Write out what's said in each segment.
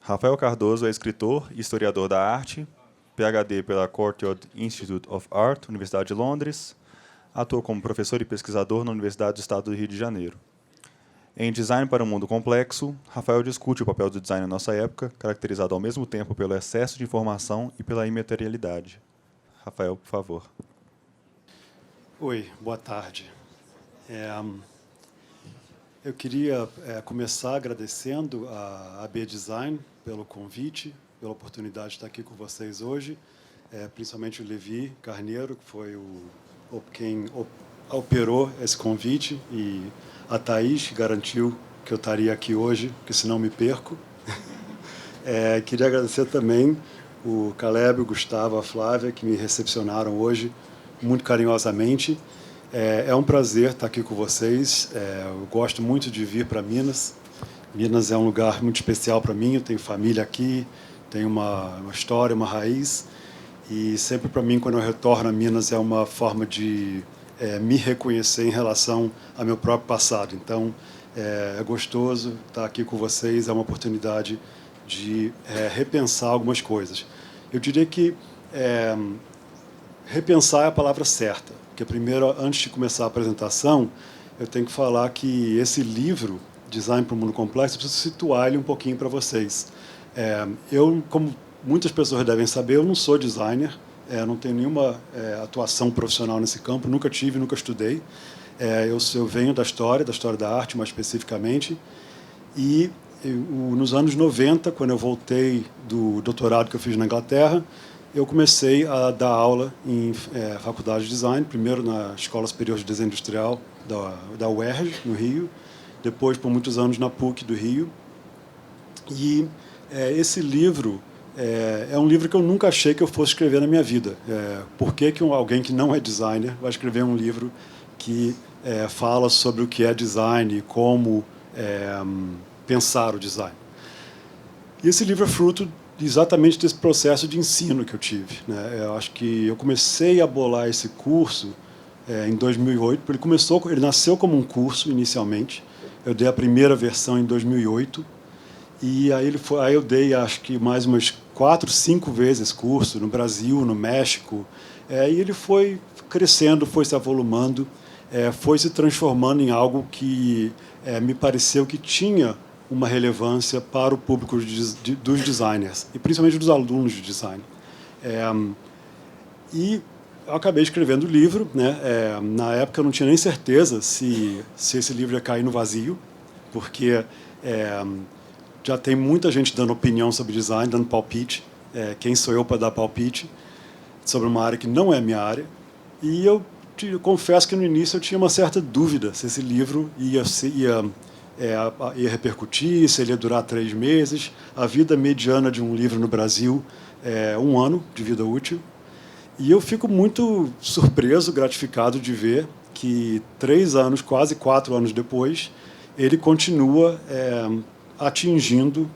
Rafael Cardoso é escritor e historiador da arte, PhD pela Courtauld Institute of Art, Universidade de Londres. Atua como professor e pesquisador na Universidade do Estado do Rio de Janeiro. Em Design para um Mundo Complexo, Rafael discute o papel do design em nossa época, caracterizado ao mesmo tempo pelo excesso de informação e pela imaterialidade. Rafael, por favor. Oi, boa tarde. Eu queria começar agradecendo a AB Design pelo convite, pela oportunidade de estar aqui com vocês hoje, principalmente o Levi Carneiro, que foi quem operou esse convite, e a Thaís, que garantiu que eu estaria aqui hoje, porque senão me perco. Queria agradecer também o Caleb, o Gustavo, a Flávia, que me recepcionaram hoje muito carinhosamente. É um prazer estar aqui com vocês. Eu gosto muito de vir para Minas. Minas é um lugar muito especial para mim. Eu tenho família aqui, tenho uma história, uma raiz. E sempre para mim, quando eu retorno a Minas, é uma forma de me reconhecer em relação ao meu próprio passado. Então, é gostoso estar aqui com vocês. É uma oportunidade de repensar algumas coisas. Eu diria que repensar é a palavra certa. Porque, primeiro, antes de começar a apresentação, eu tenho que falar que esse livro, Design para o Mundo Complexo, eu preciso situar ele um pouquinho para vocês. Eu, como muitas pessoas devem saber, eu não sou designer, não tenho nenhuma atuação profissional nesse campo, nunca tive, nunca estudei. Eu venho da história da arte, mais especificamente, e nos anos 90, quando eu voltei do doutorado que eu fiz na Inglaterra, eu comecei a dar aula em faculdade de design, primeiro na Escola Superior de Desenho Industrial da UERJ, no Rio, depois por muitos anos na PUC do Rio. E esse livro é um livro que eu nunca achei que eu fosse escrever na minha vida. Por que alguém que não é designer vai escrever um livro que fala sobre o que é design e como pensar o design? E esse livro é fruto exatamente desse processo de ensino que eu tive, né? Eu acho que eu comecei a bolar esse curso em 2008. Ele nasceu como um curso inicialmente. Eu dei a primeira versão em 2008 e aí eu dei, acho que mais umas 4, 5 vezes esse curso no Brasil, no México, e ele foi crescendo, foi se avolumando, foi se transformando em algo que me pareceu que tinha uma relevância para o público dos designers, e principalmente dos alunos de design. E eu acabei escrevendo o livro, né? Na época eu não tinha nem certeza se esse livro ia cair no vazio, porque já tem muita gente dando opinião sobre design, dando palpite. Quem sou eu para dar palpite sobre uma área que não é minha área? E eu confesso que no início eu tinha uma certa dúvida se esse livro ia repercutir, se ele ia durar 3 meses. A vida mediana de um livro no Brasil é 1 ano de vida útil. E eu fico muito surpreso, gratificado de ver que 3 anos, quase 4 anos depois, ele continua atingindo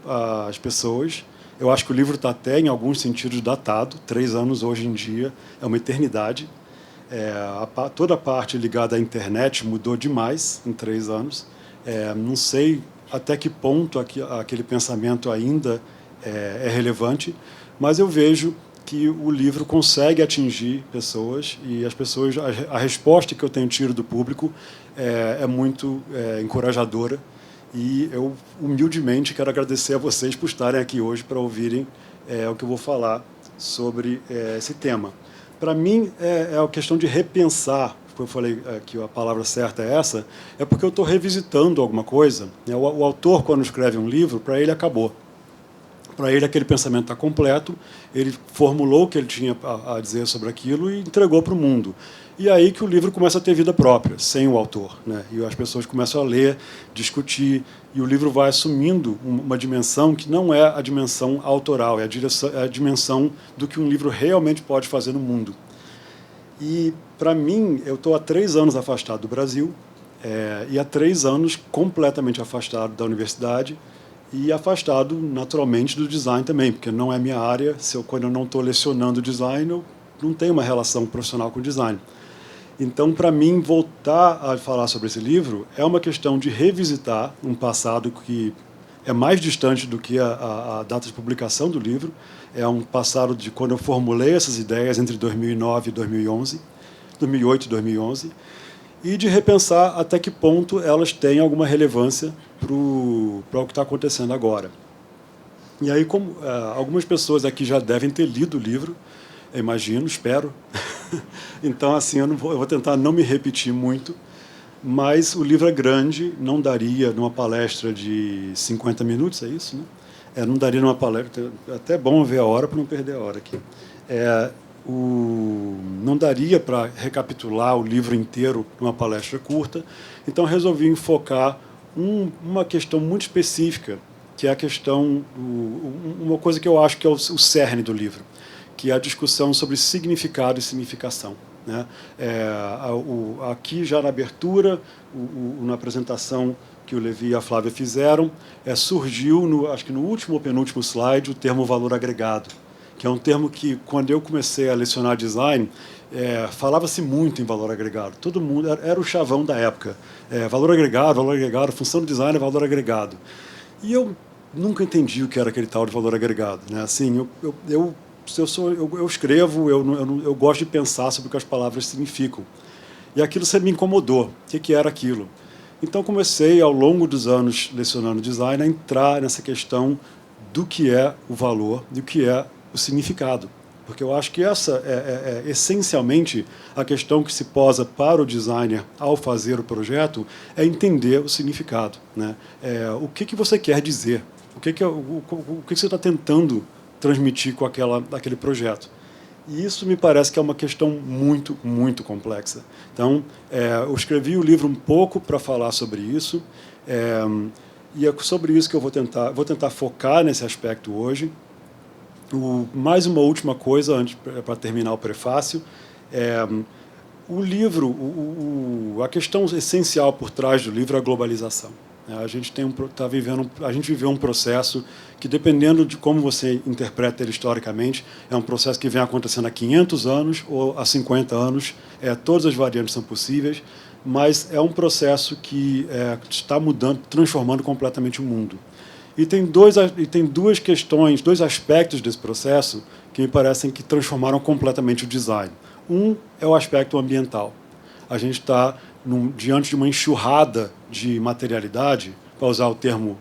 as pessoas. Eu acho que o livro está até, em alguns sentidos, datado. 3 anos, hoje em dia, é uma eternidade. Toda a parte ligada à internet mudou demais em 3 anos. Não sei até que ponto aquele pensamento ainda é relevante, mas eu vejo que o livro consegue atingir pessoas, e as pessoas, a resposta que eu tenho tido do público é muito encorajadora, e eu humildemente quero agradecer a vocês por estarem aqui hoje para ouvirem o que eu vou falar sobre esse tema. Para mim, é a questão de repensar. Eu falei que a palavra certa é essa, é porque eu estou revisitando alguma coisa. O autor, quando escreve um livro, para ele acabou. Para ele, aquele pensamento está completo, ele formulou o que ele tinha a dizer sobre aquilo e entregou para o mundo. E aí que o livro começa a ter vida própria, sem o autor, né? E as pessoas começam a ler, discutir, e o livro vai assumindo uma dimensão que não é a dimensão autoral, é a dimensão do que um livro realmente pode fazer no mundo. E, para mim, eu estou há 3 anos afastado do Brasil, e há 3 anos completamente afastado da universidade, e afastado, naturalmente, do design também, porque não é minha área. Quando eu não estou lecionando design, eu não tenho uma relação profissional com design. Então, para mim, voltar a falar sobre esse livro é uma questão de revisitar um passado que é mais distante do que a data de publicação do livro. É um passado de quando eu formulei essas ideias entre 2009 e 2011, 2008 e 2011, e de repensar até que ponto elas têm alguma relevância para o que está acontecendo agora. E aí, como algumas pessoas aqui já devem ter lido o livro, eu imagino, espero. Então, assim, eu vou tentar não me repetir muito, mas o livro é grande, não daria numa palestra de 50 minutos, é isso, né? Não daria numa palestra, é até bom ver a hora para não perder a hora aqui. Não daria para recapitular o livro inteiro numa palestra curta, então resolvi enfocar uma questão muito específica, que é a questão, uma coisa que eu acho que é o cerne do livro, que é a discussão sobre significado e significação, né? Aqui, já na abertura, na apresentação que o Levi e a Flávia fizeram, surgiu, acho que no último ou penúltimo slide, o termo valor agregado, que é um termo que, quando eu comecei a lecionar design, falava-se muito em valor agregado. Todo mundo, era o chavão da época. Valor agregado, função do design é valor agregado. E eu nunca entendi o que era aquele tal de valor agregado, né? Assim, eu escrevo, eu gosto de pensar sobre o que as palavras significam. E aquilo sempre me incomodou. O que era aquilo? Então, comecei, ao longo dos anos lecionando design, a entrar nessa questão do que é o valor, do que é o significado. Porque eu acho que essa é essencialmente a questão que se posa para o designer ao fazer o projeto, é entender o significado, né? O que você quer dizer, o que você está tentando transmitir com aquele projeto. E isso me parece que é uma questão muito, muito complexa. Então, eu escrevi o livro um pouco para falar sobre isso, e é sobre isso que eu vou tentar focar nesse aspecto hoje. Mais uma última coisa, para terminar o prefácio, o livro, a questão essencial por trás do livro é a globalização. A gente viveu um processo que, dependendo de como você interpreta ele historicamente, é um processo que vem acontecendo há 500 anos ou há 50 anos. Todas as variantes são possíveis, mas é um processo que está mudando, transformando completamente o mundo. E tem duas questões, dois aspectos desse processo que me parecem que transformaram completamente o design. Um é o aspecto ambiental. A gente está diante de uma enxurrada de materialidade, para usar o termo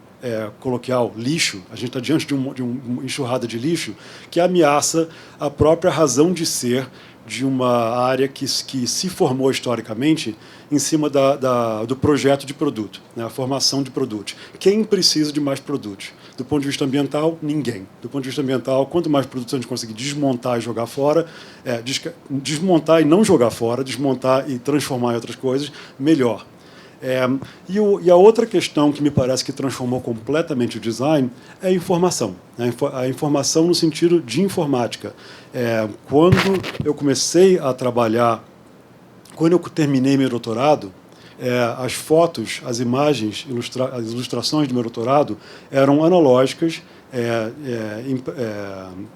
coloquial, lixo. A gente está diante de uma enxurrada de lixo que ameaça a própria razão de ser de uma área que se formou historicamente em cima do projeto de produto, né, a formação de produtos. Quem precisa de mais produtos? Do ponto de vista ambiental, ninguém. Do ponto de vista ambiental, quanto mais produtos a gente conseguir desmontar e jogar fora, desmontar e não jogar fora, desmontar e transformar em outras coisas, melhor. E a outra questão que me parece que transformou completamente o design é a informação. A informação no sentido de informática. Quando eu comecei a trabalhar, quando eu terminei meu doutorado, as fotos, as imagens, as ilustrações do meu doutorado eram analógicas,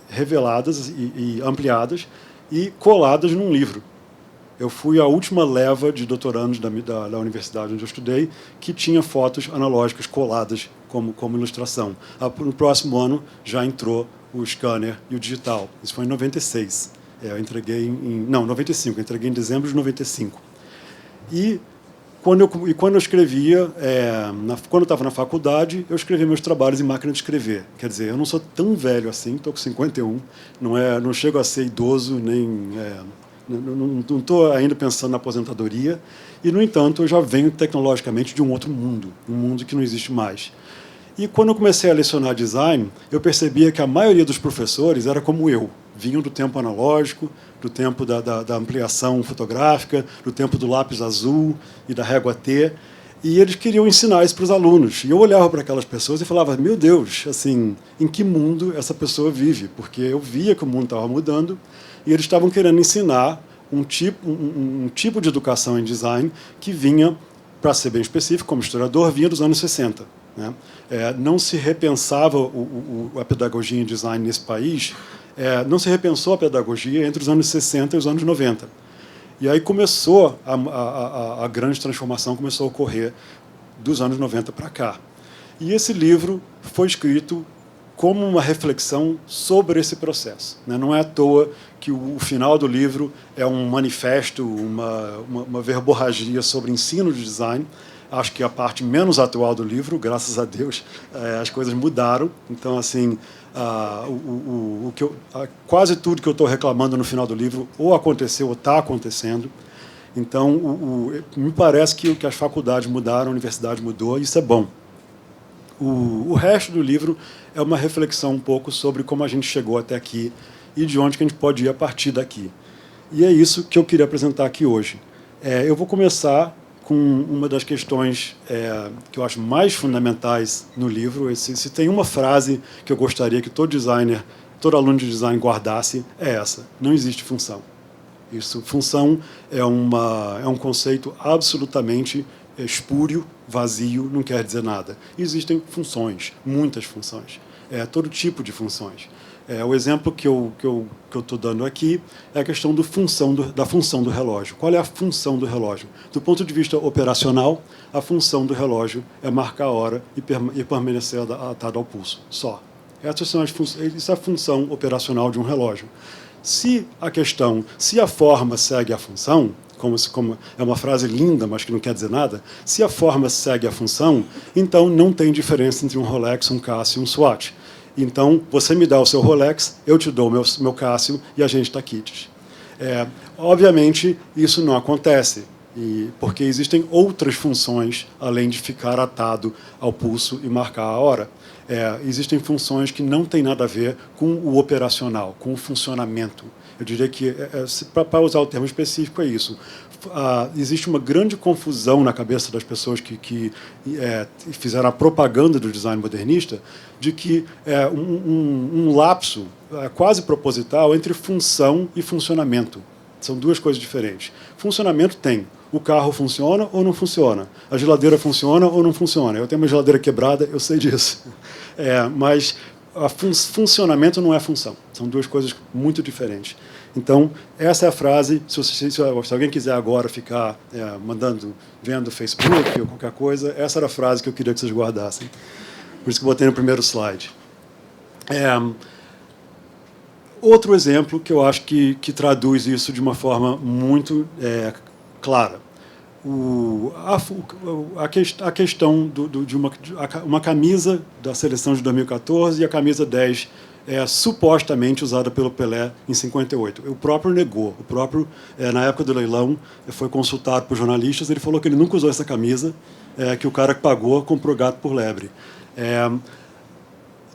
reveladas e ampliadas e coladas num livro. Eu fui a última leva de doutorandos da universidade onde eu estudei que tinha fotos analógicas coladas como ilustração. No próximo ano já entrou o scanner e o digital. Isso foi em 96. Eu entreguei 95. Eu entreguei em dezembro de 95. E quando eu escrevia, quando eu estava na faculdade, eu escrevia meus trabalhos em máquina de escrever. Quer dizer, eu não sou tão velho assim, estou com 51, não chego a ser idoso, nem... Não estou ainda pensando na aposentadoria, e, no entanto, eu já venho tecnologicamente de um outro mundo, um mundo que não existe mais. E quando eu comecei a lecionar design, eu percebia que a maioria dos professores era como eu, vinham do tempo analógico, do tempo da ampliação fotográfica, do tempo do lápis azul e da régua T, e eles queriam ensinar isso para os alunos. E eu olhava para aquelas pessoas e falava, meu Deus, assim, em que mundo essa pessoa vive? Porque eu via que o mundo estava mudando, e eles estavam querendo ensinar um tipo de educação em design que vinha, para ser bem específico, como historiador, vinha dos anos 60. Né? Não se repensava a pedagogia em design nesse país, não se repensou a pedagogia entre os anos 60 e os anos 90. E aí começou a grande transformação, começou a ocorrer dos anos 90 para cá. E esse livro foi escrito como uma reflexão sobre esse processo. Não é à toa que o final do livro é um manifesto, uma verborragia sobre ensino de design. Acho que a parte menos atual do livro, graças a Deus, as coisas mudaram. Então, assim, quase tudo que eu estou reclamando no final do livro ou aconteceu ou está acontecendo. Então, me parece que as faculdades mudaram, a universidade mudou, e isso é bom. O resto do livro é uma reflexão um pouco sobre como a gente chegou até aqui e de onde que a gente pode ir a partir daqui. E é isso que eu queria apresentar aqui hoje. Eu vou começar com uma das questões que eu acho mais fundamentais no livro. Se tem uma frase que eu gostaria que todo designer, todo aluno de design guardasse, é essa: não existe função. Função é um conceito absolutamente espúrio, vazio, não quer dizer nada. Existem funções, muitas funções, todo tipo de funções. O exemplo que eu estou dando aqui é a questão da função do relógio. Qual é a função do relógio? Do ponto de vista operacional, a função do relógio é marcar a hora e permanecer atado ao pulso, só. Isso é a função operacional de um relógio. Se a forma segue a função, como é uma frase linda, mas que não quer dizer nada, se a forma segue a função, então não tem diferença entre um Rolex, um Casio e um Swatch. Então, você me dá o seu Rolex, eu te dou o meu Casio e a gente está quites. Obviamente, isso não acontece, porque existem outras funções, além de ficar atado ao pulso e marcar a hora. Existem funções que não têm nada a ver com o operacional, com o funcionamento. Eu diria que, para usar o termo específico, é isso. Existe uma grande confusão na cabeça das pessoas que fizeram a propaganda do design modernista, de que um lapso quase proposital entre função e funcionamento. São duas coisas diferentes. Funcionamento tem: o carro funciona ou não funciona, a geladeira funciona ou não funciona. Eu tenho uma geladeira quebrada, eu sei disso. Mas funcionamento não é função. São duas coisas muito diferentes. Então, essa é a frase. Se alguém quiser agora ficar vendo Facebook ou qualquer coisa, essa era a frase que eu queria que vocês guardassem. Por isso que eu botei no primeiro slide. Outro exemplo que eu acho que traduz isso de uma forma muito clara. A questão de uma camisa da seleção de 2014 e a camisa 10 supostamente usada pelo Pelé em 58. O próprio negou. Na época do leilão, foi consultado por jornalistas, ele falou que ele nunca usou essa camisa, que o cara que pagou comprou gato por lebre.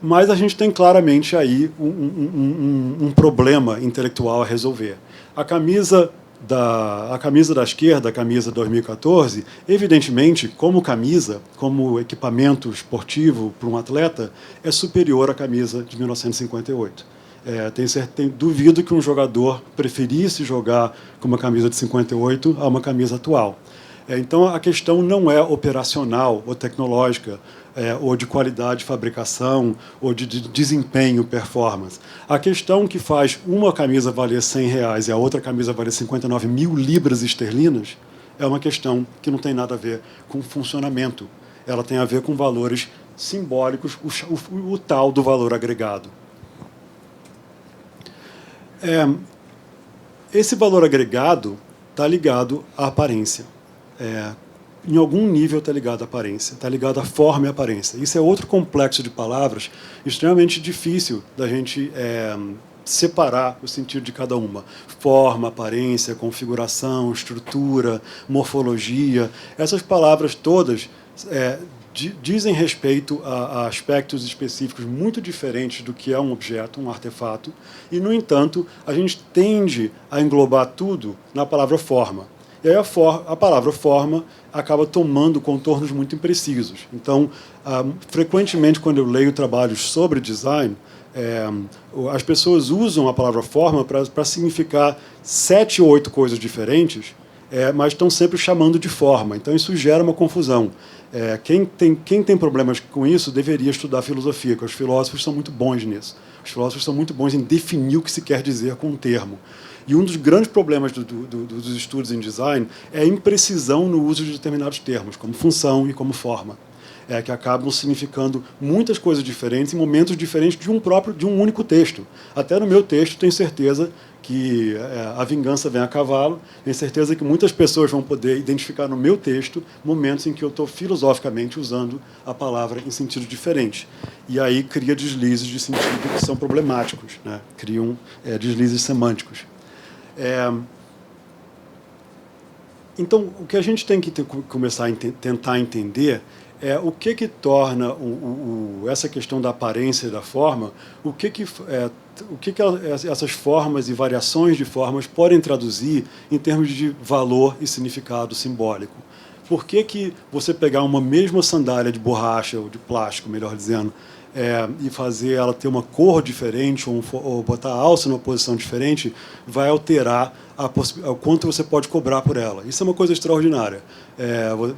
Mas a gente tem claramente aí um problema intelectual a resolver. A camisa da esquerda, a camisa 2014, evidentemente, como equipamento esportivo para um atleta, é superior à camisa de 1958. Duvido que um jogador preferisse jogar com uma camisa de 58 a uma camisa atual. Então, a questão não é operacional ou tecnológica, ou de qualidade de fabricação, ou de desempenho, performance. A questão que faz uma camisa valer R$100 e a outra camisa valer 59 mil libras esterlinas é uma questão que não tem nada a ver com funcionamento. Ela tem a ver com valores simbólicos, o tal do valor agregado. Esse valor agregado está ligado à aparência. Em algum nível está ligado à aparência, está ligado à forma e à aparência. Isso é outro complexo de palavras extremamente difícil da gente separar o sentido de cada uma. Forma, aparência, configuração, estrutura, morfologia. Essas palavras todas dizem respeito a aspectos específicos muito diferentes do que é um objeto, um artefato, e, no entanto, a gente tende a englobar tudo na palavra forma. E aí a palavra forma acaba tomando contornos muito imprecisos. Então, frequentemente, quando eu leio trabalhos sobre design, as pessoas usam a palavra forma para significar 7 ou 8 coisas diferentes, mas estão sempre chamando de forma. Então, isso gera uma confusão. Quem tem problemas com isso deveria estudar filosofia, porque os filósofos são muito bons nisso. Os filósofos são muito bons em definir o que se quer dizer com um termo. E um dos grandes problemas dos estudos em design é a imprecisão no uso de determinados termos, como função e como forma. que acabam significando muitas coisas diferentes em momentos diferentes de um único texto. Até no meu texto tenho certeza que a vingança vem a cavalo, tenho certeza que muitas pessoas vão poder identificar no meu texto momentos em que eu estou filosoficamente usando a palavra em sentido diferente. E aí cria deslizes de sentido que são problemáticos, né? Criam deslizes semânticos. Então, o que a gente tem que começar a tentar entender é o que torna essa questão da aparência e da forma, o que essas formas e variações de formas podem traduzir em termos de valor e significado simbólico. Por que você pegar uma mesma sandália de borracha, ou de plástico, melhor dizendo, e fazer ela ter uma cor diferente, ou botar a alça numa posição diferente, vai alterar o quanto você pode cobrar por ela. Isso é uma coisa extraordinária.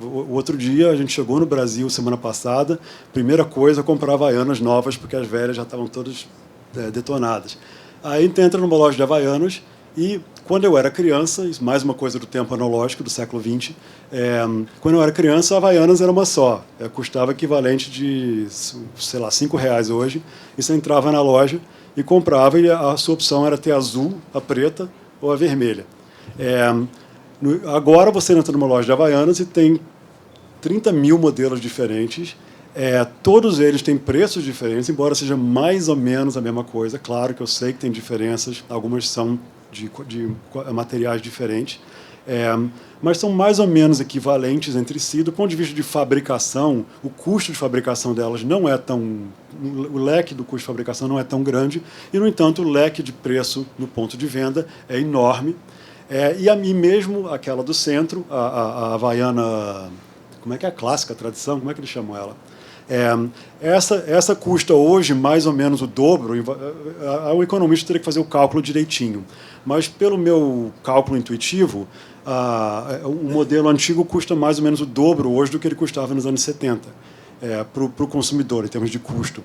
O outro dia, a gente chegou no Brasil, semana passada, primeira coisa, comprar Havaianas novas, porque as velhas já estavam todas detonadas. Aí a gente entra numa loja de Havaianas, e quando eu era criança, isso mais uma coisa do tempo analógico, do século XX, quando eu era criança, a Havaianas era uma só. Custava equivalente de, sei lá, R$5 hoje. E você entrava na loja e comprava, e a sua opção era ter a azul, a preta ou a vermelha. Agora você entra numa loja de Havaianas e tem 30 mil modelos diferentes. Todos eles têm preços diferentes, embora seja mais ou menos a mesma coisa. Claro que eu sei que tem diferenças, algumas são de materiais diferentes, mas são mais ou menos equivalentes entre si. Do ponto de vista de fabricação, o custo de fabricação delas não é tão... O leque do custo de fabricação não é tão grande, e, no entanto, o leque de preço no ponto de venda é enorme. E mesmo aquela do centro, a Havaiana... Como é que é a clássica, a tradição? Como é que eles chamam ela? Essa custa hoje mais ou menos o dobro. O economista teria que fazer o cálculo direitinho. Mas, pelo meu cálculo intuitivo, o modelo antigo custa mais ou menos o dobro hoje do que ele custava nos anos 70, para o consumidor, em termos de custo.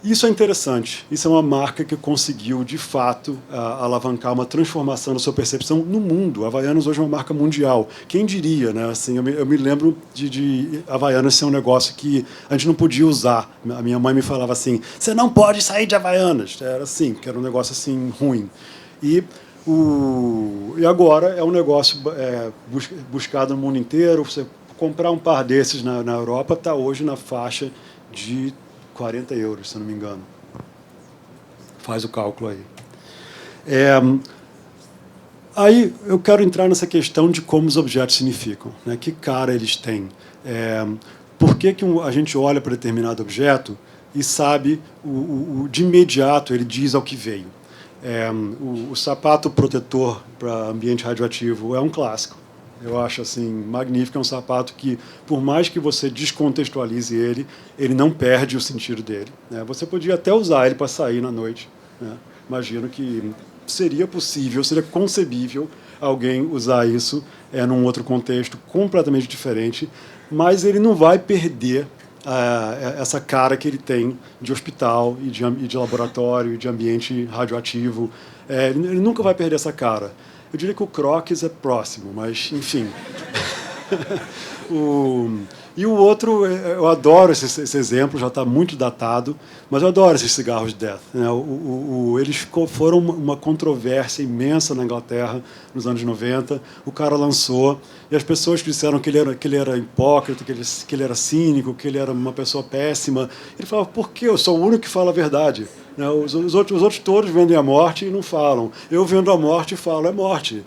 Isso é interessante. Isso é uma marca que conseguiu, de fato, alavancar uma transformação da sua percepção no mundo. A Havaianas hoje é uma marca mundial. Quem diria, né? Assim, eu me lembro de Havaianas ser um negócio que a gente não podia usar. A minha mãe me falava assim, você não pode sair de Havaianas. Era assim, que era um negócio assim ruim. E agora é um negócio buscado no mundo inteiro. Você comprar um par desses na Europa está hoje na faixa de €40, se eu não me engano. Faz o cálculo aí. Aí eu quero entrar nessa questão de como os objetos significam, né? Que cara eles têm. Por que a gente olha para determinado objeto e sabe, de imediato, ele diz ao que veio. O sapato protetor para ambiente radioativo é um clássico. Eu acho assim magnífico, é um sapato que, por mais que você descontextualize ele não perde o sentido dele, né? Você podia até usar ele para sair na noite, né? Imagino que seria possível, seria concebível alguém usar isso num outro contexto completamente diferente, mas ele não vai perder essa cara que ele tem de hospital e de laboratório e de ambiente radioativo. Ele nunca vai perder essa cara. Eu diria que o Crocs é próximo, mas, enfim. E o outro, eu adoro esse exemplo, já está muito datado, mas eu adoro esses cigarros Death, né? Eles foram uma controvérsia imensa na Inglaterra nos anos 90. O cara lançou, e as pessoas que disseram que ele era hipócrita, que ele era cínico, que ele era uma pessoa péssima, ele falava, por quê? Eu sou o único que fala a verdade. Os outros todos vendem a morte e não falam. Eu vendo a morte e falo, é morte.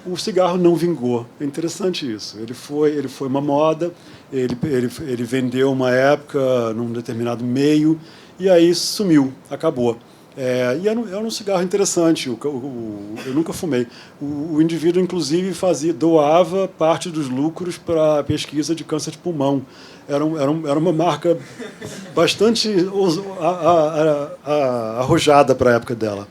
O cigarro não vingou. É interessante isso. Ele foi uma moda, ele vendeu uma época num determinado meio, e aí sumiu, acabou. E era um cigarro interessante. Eu nunca fumei. O indivíduo, inclusive, doava parte dos lucros para a pesquisa de câncer de pulmão. Era uma marca bastante arrojada para a época dela.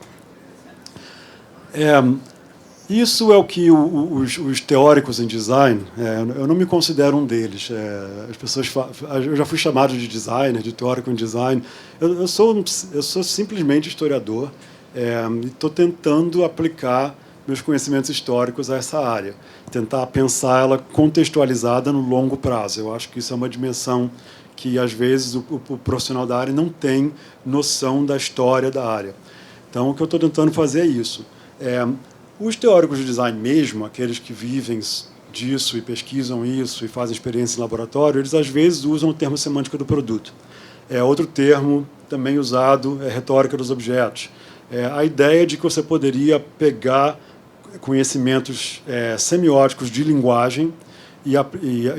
Isso é o que os teóricos em design, eu não me considero um deles. As pessoas eu já fui chamado de designer, de teórico em design. Eu sou simplesmente historiador, e estou tentando aplicar meus conhecimentos históricos a essa área, tentar pensar ela contextualizada no longo prazo. Eu acho que isso é uma dimensão que, às vezes, o profissional da área não tem noção da história da área. Então, o que eu estou tentando fazer é isso. Os teóricos de design mesmo, aqueles que vivem disso e pesquisam isso e fazem experiência em laboratório, eles, às vezes, usam o termo semântica do produto. Outro termo também usado é retórica dos objetos. A ideia de que você poderia pegar conhecimentos semióticos de linguagem e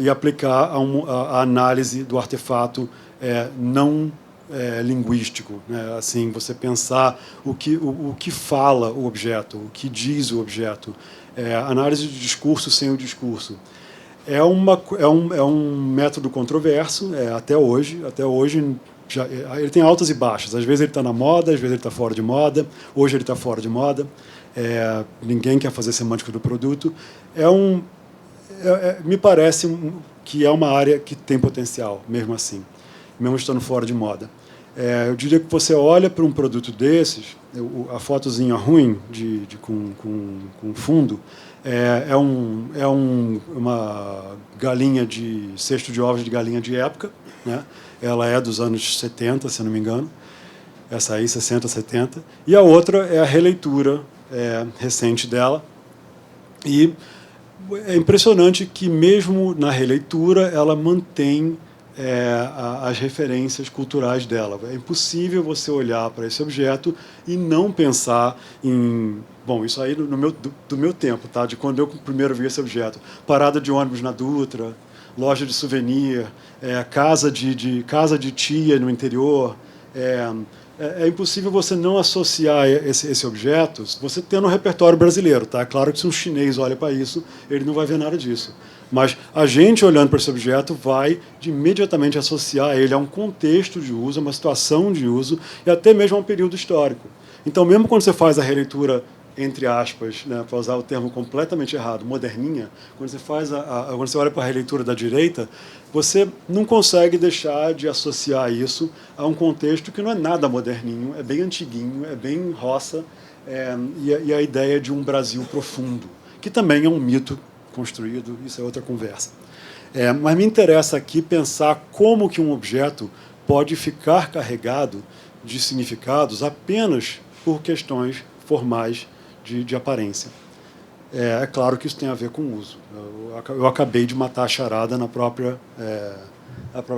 aplicar a análise do artefato não linguístico, né? Assim, você pensar o que fala o objeto, o que diz o objeto, análise de discurso sem o discurso. É um método controverso até hoje. Ele tem altas e baixas. Às vezes ele está na moda, às vezes ele está fora de moda. Hoje ele está fora de moda. Ninguém quer fazer semântica do produto. Me parece que é uma área que tem potencial, mesmo assim, mesmo estando fora de moda. Eu diria que você olha para um produto desses, a fotozinha ruim com fundo, uma galinha cesto de ovos de galinha de época, né? Ela é dos anos 70, se não me engano, essa aí, 60, 70, e a outra é a releitura recente dela. E é impressionante que, mesmo na releitura, ela mantém as referências culturais dela. É impossível você olhar para esse objeto e não pensar em... Bom, isso aí do meu tempo, tá? De quando eu primeiro vi esse objeto. Parada de ônibus na Dutra, loja de souvenir, casa de tia no interior. É impossível você não associar esse objeto, você tendo um repertório brasileiro. Tá? Claro que se um chinês olha para isso, ele não vai ver nada disso. Mas a gente, olhando para esse objeto, vai imediatamente associar ele a um contexto de uso, a uma situação de uso e até mesmo a um período histórico. Então, mesmo quando você faz a releitura, entre aspas, né, para usar o termo completamente errado, moderninha, quando você olha para a releitura da direita, você não consegue deixar de associar isso a um contexto que não é nada moderninho, é bem antiguinho, é bem roça, e a ideia de um Brasil profundo, que também é um mito construído, isso é outra conversa. Mas me interessa aqui pensar como que um objeto pode ficar carregado de significados apenas por questões formais de aparência. É claro que isso tem a ver com o uso. Eu acabei de matar a charada na própria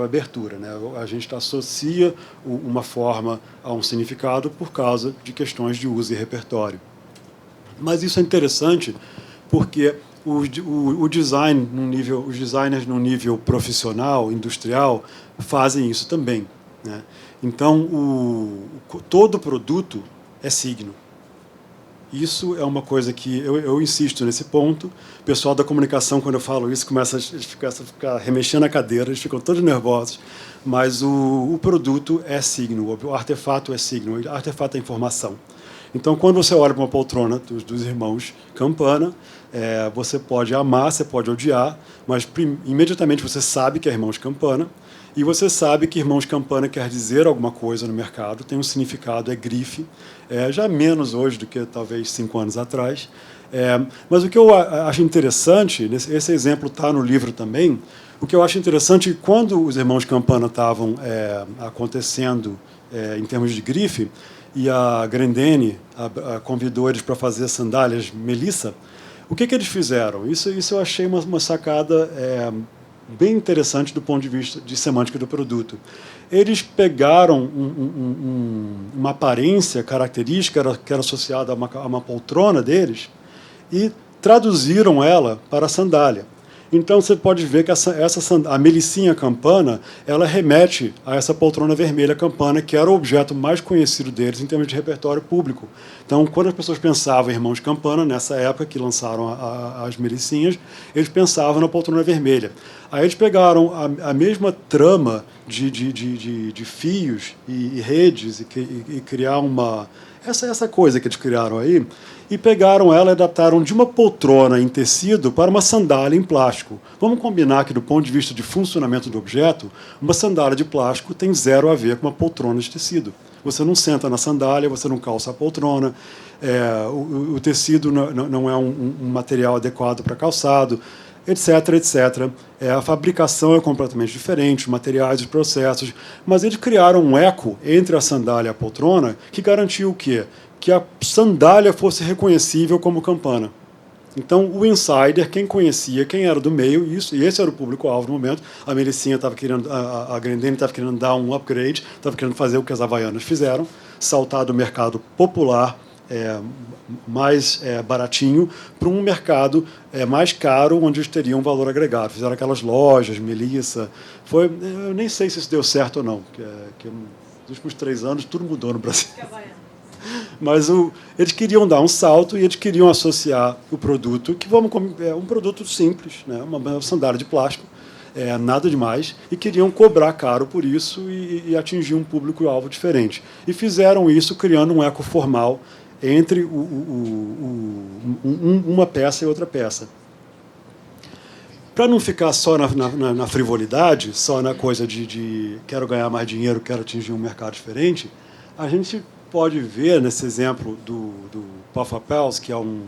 abertura, né? A gente associa uma forma a um significado por causa de questões de uso e repertório. Mas isso é interessante porque o design os designers no nível profissional, industrial, fazem isso também, né? Então, todo produto é signo. Isso é uma coisa que eu insisto nesse ponto. O pessoal da comunicação, quando eu falo isso, começa a ficar remexendo a cadeira, eles ficam todos nervosos. Mas o produto é signo, o artefato é signo, o artefato é informação. Então, quando você olha para uma poltrona dos irmãos Campana, você pode amar, você pode odiar, mas imediatamente você sabe que é Irmãos Campana, e você sabe que Irmãos Campana quer dizer alguma coisa no mercado, tem um significado, é grife, já menos hoje do que talvez 5 anos atrás. Mas o que eu acho interessante, esse exemplo está no livro também, o que eu acho interessante, quando os Irmãos Campana estavam acontecendo em termos de grife, e a Grendene convidou eles para fazer sandálias Melissa, o que eles fizeram? Isso eu achei uma sacada bem interessante do ponto de vista de semântica do produto. Eles pegaram uma aparência característica que era associada a uma poltrona deles e traduziram ela para a sandália. Então, você pode ver que a Melicinha Campana, ela remete a essa poltrona vermelha Campana, que era o objeto mais conhecido deles em termos de repertório público. Então, quando as pessoas pensavam em Irmãos Campana, nessa época que lançaram as Melicinhas, eles pensavam na poltrona vermelha. Aí eles pegaram a mesma trama de fios e redes e criar essa coisa que eles criaram aí, e pegaram ela e adaptaram de uma poltrona em tecido para uma sandália em plástico. Vamos combinar que, do ponto de vista de funcionamento do objeto, uma sandália de plástico tem zero a ver com uma poltrona de tecido. você não senta na sandália, você não calça a poltrona, o tecido não é um material adequado para calçado, etc, etc. A fabricação é completamente diferente, os materiais, os processos, mas eles criaram um eco entre a sandália e a poltrona que garantiu o quê? Que a sandália fosse reconhecível como campana. Então, o insider, quem conhecia, quem era do meio, e esse era o público-alvo no momento. A Melicinha estava querendo, a Grendene estava querendo dar um upgrade, estava querendo fazer o que as Havaianas fizeram, saltar do mercado popular, mais baratinho, para um mercado mais caro, onde eles teriam um valor agregado. Fizeram aquelas lojas, Melissa. Eu nem sei se isso deu certo ou não, porque nos últimos 3 anos tudo mudou no Brasil. Mas eles queriam dar um salto e eles queriam associar o produto, que é um produto simples, né? Uma sandália de plástico, nada demais, e queriam cobrar caro por isso e atingir um público-alvo diferente. E fizeram isso criando um eco formal entre uma peça e outra peça. Para não ficar só na frivolidade, só na coisa de quero ganhar mais dinheiro, quero atingir um mercado diferente, a gente pode ver nesse exemplo do Puff Pals, que é um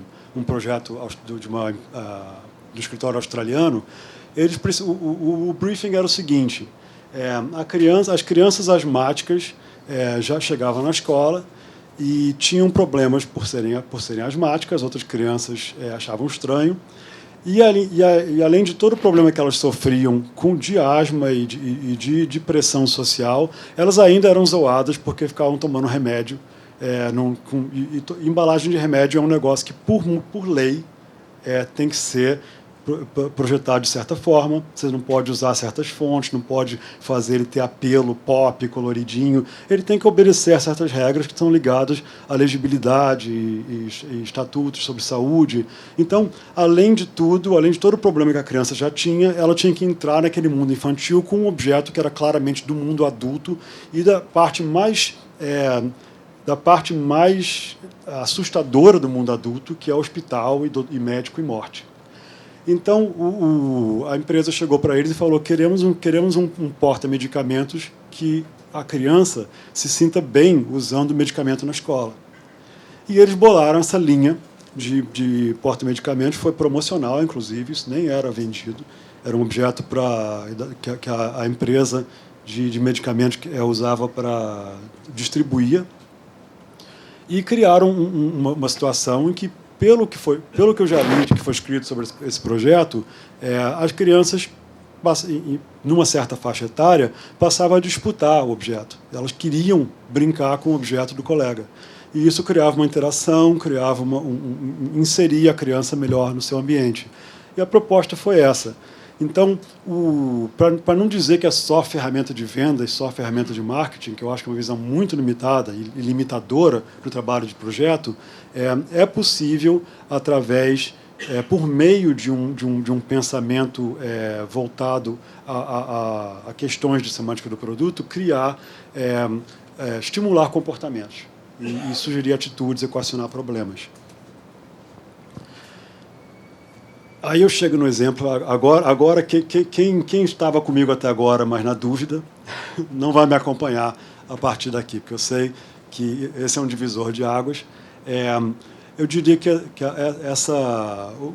projeto do escritório australiano. O briefing era o seguinte: as crianças asmáticas já chegavam na escola e tinham problemas por serem asmáticas, outras crianças achavam estranho. E além de todo o problema que elas sofriam de asma e de pressão social, elas ainda eram zoadas porque ficavam tomando remédio. Embalagem de remédio é um negócio que, por lei, tem que ser projetado de certa forma. Você não pode usar certas fontes, não pode fazer ele ter apelo pop, coloridinho. Ele tem que obedecer a certas regras que estão ligadas à legibilidade e estatutos sobre saúde. Então, além de todo o problema que a criança já tinha, ela tinha que entrar naquele mundo infantil com um objeto que era claramente do mundo adulto e da parte mais assustadora do mundo adulto, que é hospital e médico e morte. Então, a empresa chegou para eles e falou: queremos um porta-medicamentos que a criança se sinta bem usando o medicamento na escola. E eles bolaram essa linha de porta-medicamentos, foi promocional, inclusive, isso nem era vendido, era um objeto que a empresa de medicamentos usava para distribuir, e criaram uma situação em que, pelo que eu já li, que foi escrito sobre esse projeto, as crianças, numa certa faixa etária, passavam a disputar o objeto. Elas queriam brincar com o objeto do colega. E isso criava uma interação, inseria a criança melhor no seu ambiente. E a proposta foi essa. Então, para não dizer que é só ferramenta de venda e só ferramenta de marketing, que eu acho que é uma visão muito limitada e limitadora do trabalho de projeto, é possível, por meio de um pensamento voltado a questões de semântica do produto, estimular comportamentos e sugerir atitudes, equacionar problemas. Aí eu chego no exemplo, agora quem estava comigo até agora, mas na dúvida, não vai me acompanhar a partir daqui, porque eu sei que esse é um divisor de águas. Eu diria que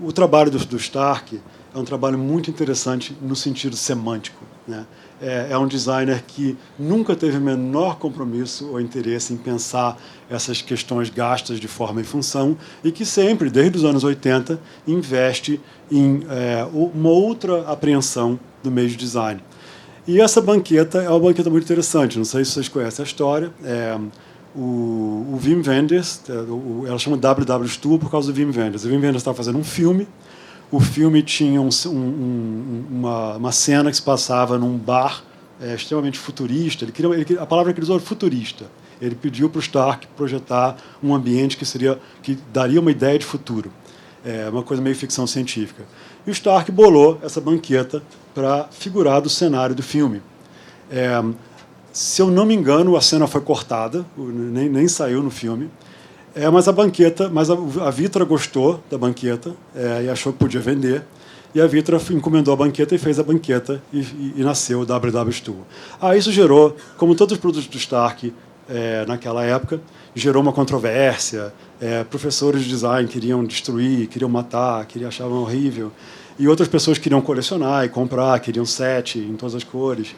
o trabalho do Stark é um trabalho muito interessante no sentido semântico, né? É um designer que nunca teve o menor compromisso ou interesse em pensar essas questões gastas de forma e função, e que sempre, desde os anos 80, investe em uma outra apreensão do meio de design. E essa banqueta é uma banqueta muito interessante, não sei se vocês conhecem a história. O Wim Wenders, ela chama WW Stuhl por causa do Wim Wenders. O Wim Wenders estava fazendo um filme. O filme tinha uma cena que se passava num bar extremamente futurista. A palavra que ele usou era futurista. Ele pediu para o Stark projetar um ambiente que daria uma ideia de futuro. Uma coisa meio ficção científica. E o Stark bolou essa banqueta para figurar do cenário do filme. Se eu não me engano, a cena foi cortada, nem saiu no filme. Mas a Vitra gostou da banqueta e achou que podia vender. E a Vitra encomendou a banqueta e fez a banqueta e nasceu o WW Stuhl. Isso gerou, como todos os produtos do Stark, naquela época, gerou uma controvérsia. Professores de design queriam destruir, queriam matar, achavam horrível. E outras pessoas queriam colecionar e comprar, queriam set em todas as cores.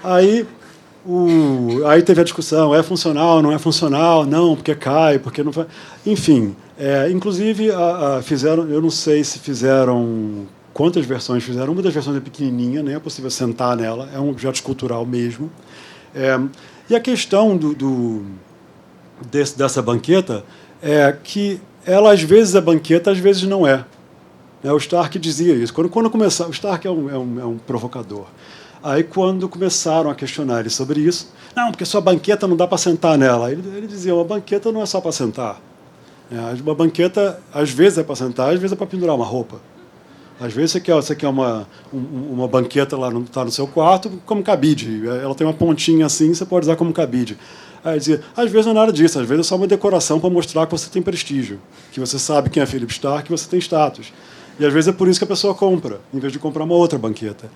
Aí teve a discussão, é funcional, não é funcional? Não, porque cai, porque não faz... Enfim, inclusive fizeram, eu não sei se fizeram... Quantas versões fizeram? Uma das versões é pequenininha, nem é possível sentar nela, é um objeto escultural mesmo. E a questão dessa banqueta é que ela, às vezes, é banqueta, às vezes não é. O Stark dizia isso. Quando começar, o Stark é um provocador. Aí, quando começaram a questionar ele sobre isso, não, porque sua banqueta não dá para sentar nela. Ele dizia, uma banqueta não é só para sentar. Uma banqueta, às vezes, é para sentar, às vezes é para pendurar uma roupa. Às vezes você quer uma banqueta lá no seu quarto como cabide. Ela tem uma pontinha assim, você pode usar como cabide. Aí dizia, às vezes não é nada disso, às vezes é só uma decoração para mostrar que você tem prestígio, que você sabe quem é Philip Stark, que você tem status. E às vezes é por isso que a pessoa compra, em vez de comprar uma outra banqueta.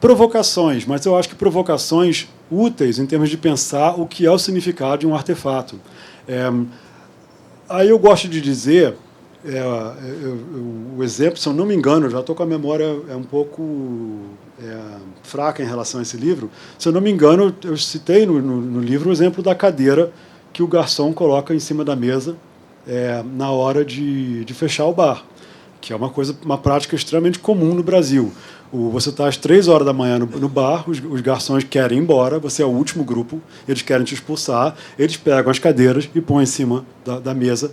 Provocações, mas eu acho que provocações úteis em termos de pensar o que é o significado de um artefato. Aí eu gosto de dizer... o exemplo, se eu não me engano, eu já estou com a memória um pouco fraca em relação a esse livro. Se eu não me engano, eu citei no livro o exemplo da cadeira que o garçom coloca em cima da mesa na hora de fechar o bar, que é uma prática extremamente comum no Brasil. Você está às 3 horas da manhã no bar, os garçons querem ir embora, você é o último grupo, eles querem te expulsar, eles pegam as cadeiras e põem em cima da mesa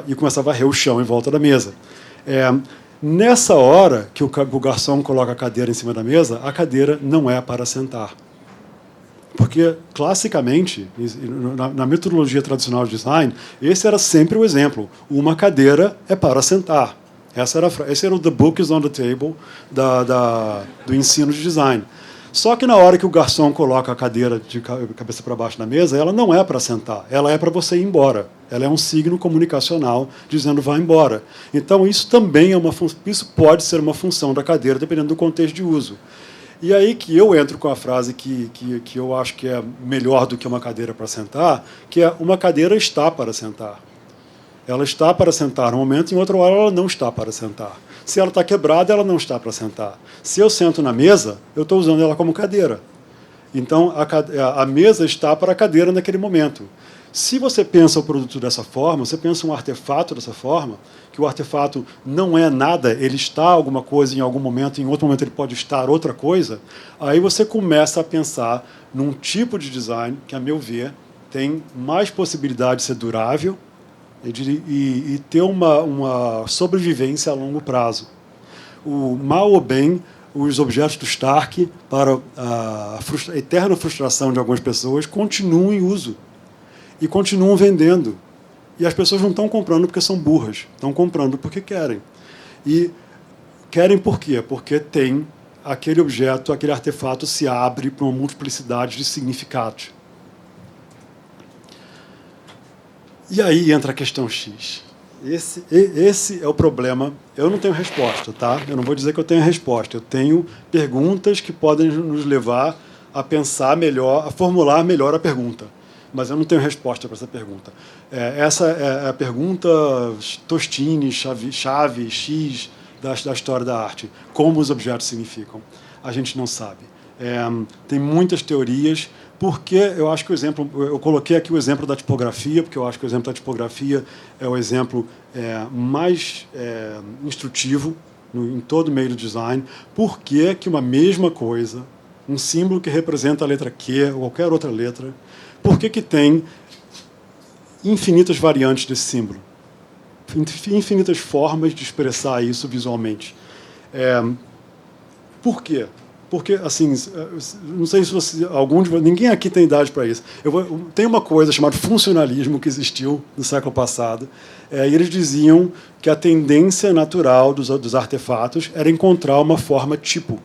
e começam a varrer o chão em volta da mesa. Nessa hora que o garçom coloca a cadeira em cima da mesa, a cadeira não é para sentar. Porque, classicamente, na metodologia tradicional de design, esse era sempre o exemplo. Uma cadeira é para sentar. Esse era o The Book is on the Table do ensino de design. Só que na hora que o garçom coloca a cadeira de cabeça para baixo na mesa, ela não é para sentar, ela é para você ir embora. Ela é um signo comunicacional dizendo vá embora. Então isso também isso pode ser uma função da cadeira, dependendo do contexto de uso. E aí que eu entro com a frase que eu acho que é melhor do que uma cadeira para sentar, que é uma cadeira está para sentar. Ela está para sentar num momento, em outra hora ela não está para sentar. Se ela está quebrada, ela não está para sentar. Se eu sento na mesa, eu estou usando ela como cadeira. Então, a mesa está para a cadeira naquele momento. Se você pensa o produto dessa forma, você pensa um artefato dessa forma, que o artefato não é nada, ele está alguma coisa em algum momento, em outro momento ele pode estar outra coisa, aí você começa a pensar num tipo de design que, a meu ver, tem mais possibilidade de ser durável, e ter uma sobrevivência a longo prazo. Mal ou bem, os objetos do Stark, para a eterna frustração de algumas pessoas, continuam em uso e continuam vendendo. E as pessoas não estão comprando porque são burras, estão comprando porque querem. E querem por quê? Porque tem aquele objeto, aquele artefato se abre para uma multiplicidade de significados. E aí entra a questão X. Esse é o problema. Eu não tenho resposta, tá? Eu não vou dizer que eu tenho resposta. Eu tenho perguntas que podem nos levar a pensar melhor, a formular melhor a pergunta. Mas eu não tenho resposta para essa pergunta. Essa é a pergunta Tostini, chave X da história da arte. Como os objetos significam? A gente não sabe. Tem muitas teorias. Porque eu acho que eu coloquei aqui o exemplo da tipografia, porque eu acho que o exemplo da tipografia é o exemplo mais instrutivo em todo o meio do design. Por que uma mesma coisa, um símbolo que representa a letra Q ou qualquer outra letra, por que tem infinitas variantes desse símbolo? Infinitas formas de expressar isso visualmente. Por quê? Porque, assim, não sei se ninguém aqui tem idade para isso. Tem uma coisa chamada funcionalismo que existiu no século passado, e eles diziam que a tendência natural dos artefatos era encontrar uma forma tipo,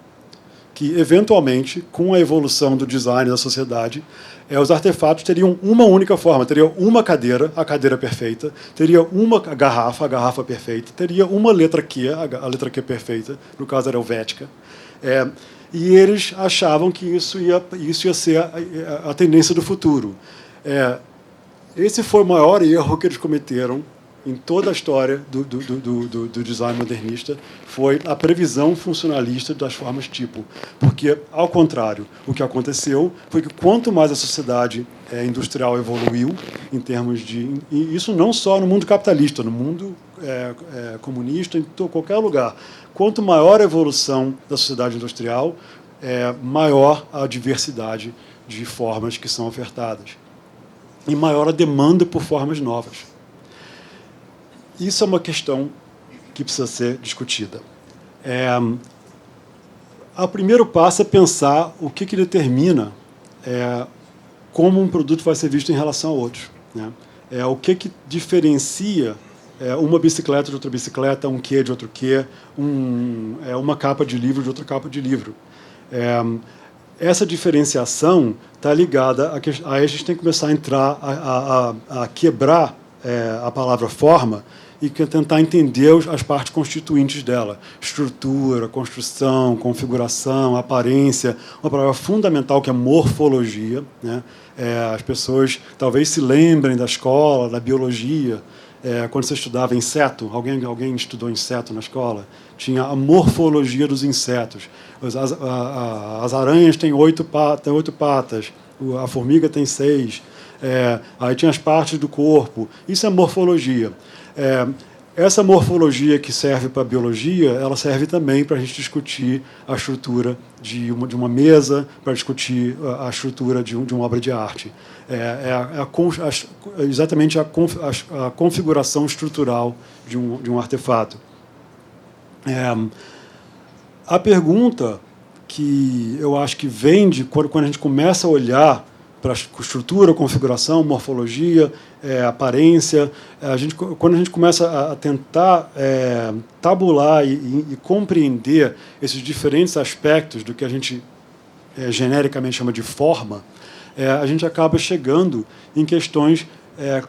que, eventualmente, com a evolução do design da sociedade, os artefatos teriam uma única forma, teria uma cadeira, a cadeira perfeita, teria uma garrafa, a garrafa perfeita, teria uma letra Q, a letra Q perfeita, no caso era helvética. e eles achavam que isso ia ser a tendência do futuro. Esse foi o maior erro que eles cometeram em toda a história do design modernista, foi a previsão funcionalista das formas tipo. Porque, ao contrário, o que aconteceu foi que quanto mais a sociedade industrial evoluiu, em termos de... E isso não só no mundo capitalista, no mundo comunista, em qualquer lugar. Quanto maior a evolução da sociedade industrial, maior a diversidade de formas que são ofertadas. E maior a demanda por formas novas. Isso é uma questão que precisa ser discutida. O primeiro passo é pensar o que determina como um produto vai ser visto em relação a outros. Né? O que diferencia uma bicicleta de outra bicicleta, um quê de outro quê, uma capa de livro de outra capa de livro. Essa diferenciação está ligada a gente tem que começar a entrar, a quebrar a palavra forma e tentar entender as partes constituintes dela. Estrutura, construção, configuração, aparência. Uma palavra fundamental que é morfologia. Né? As pessoas talvez se lembrem da escola, da biologia. Quando você estudava inseto, alguém estudou inseto na escola? Tinha a morfologia dos insetos. As aranhas têm 8 patas, a formiga tem 6. Aí tinha as partes do corpo. Isso é morfologia. Essa morfologia que serve para a biologia, ela serve também para a gente discutir a estrutura de uma mesa, para discutir a estrutura de uma obra de arte. Exatamente a configuração estrutural de um artefato. A pergunta que eu acho que vem de quando a gente começa a olhar para a estrutura, configuração, morfologia, aparência. Quando a gente começa a tentar tabular e compreender esses diferentes aspectos do que a gente genericamente chama de forma, a gente acaba chegando em questões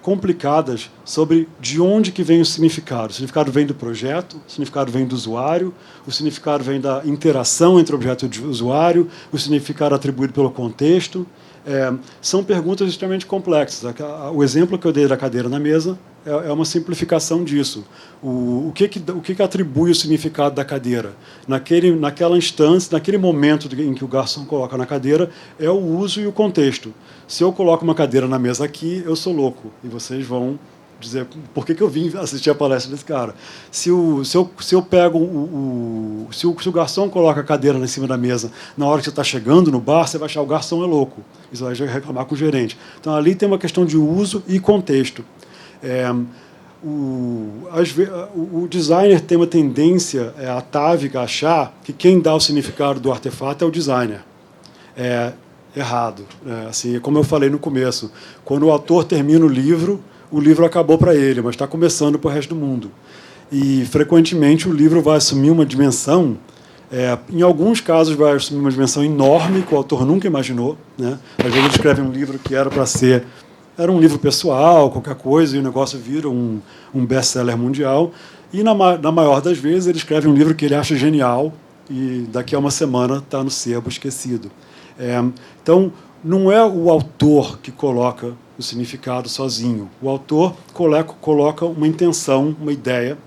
complicadas sobre de onde que vem o significado. O significado vem do projeto, o significado vem do usuário, o significado vem da interação entre objeto e usuário, o significado atribuído pelo contexto. São perguntas extremamente complexas. O exemplo que eu dei da cadeira na mesa é uma simplificação disso. O que atribui o significado da cadeira? Naquela instância, naquele momento em que o garçom coloca na cadeira, é o uso e o contexto. Se eu coloco uma cadeira na mesa aqui, eu sou louco. E vocês vão dizer por que eu vim assistir a palestra desse cara. Se o garçom coloca a cadeira em cima da mesa na hora que você está chegando no bar, você vai achar o garçom é louco. Isso vai reclamar com o gerente. Então, ali tem uma questão de uso e contexto. O designer tem uma tendência atávica a achar que quem dá o significado do artefato é o designer. Errado. Assim, como eu falei no começo, quando o autor termina o livro acabou para ele, mas está começando para o resto do mundo. E, frequentemente, o livro vai assumir uma dimensão, em alguns casos, vai assumir uma dimensão enorme, que o autor nunca imaginou. Né? Às vezes, ele escreve um livro que era para ser... Era um livro pessoal, qualquer coisa, e o negócio vira um best-seller mundial. E, na maior das vezes, ele escreve um livro que ele acha genial, e daqui a uma semana está no sebo esquecido. Então, não é o autor que coloca o significado sozinho. O autor coloca uma intenção, uma ideia,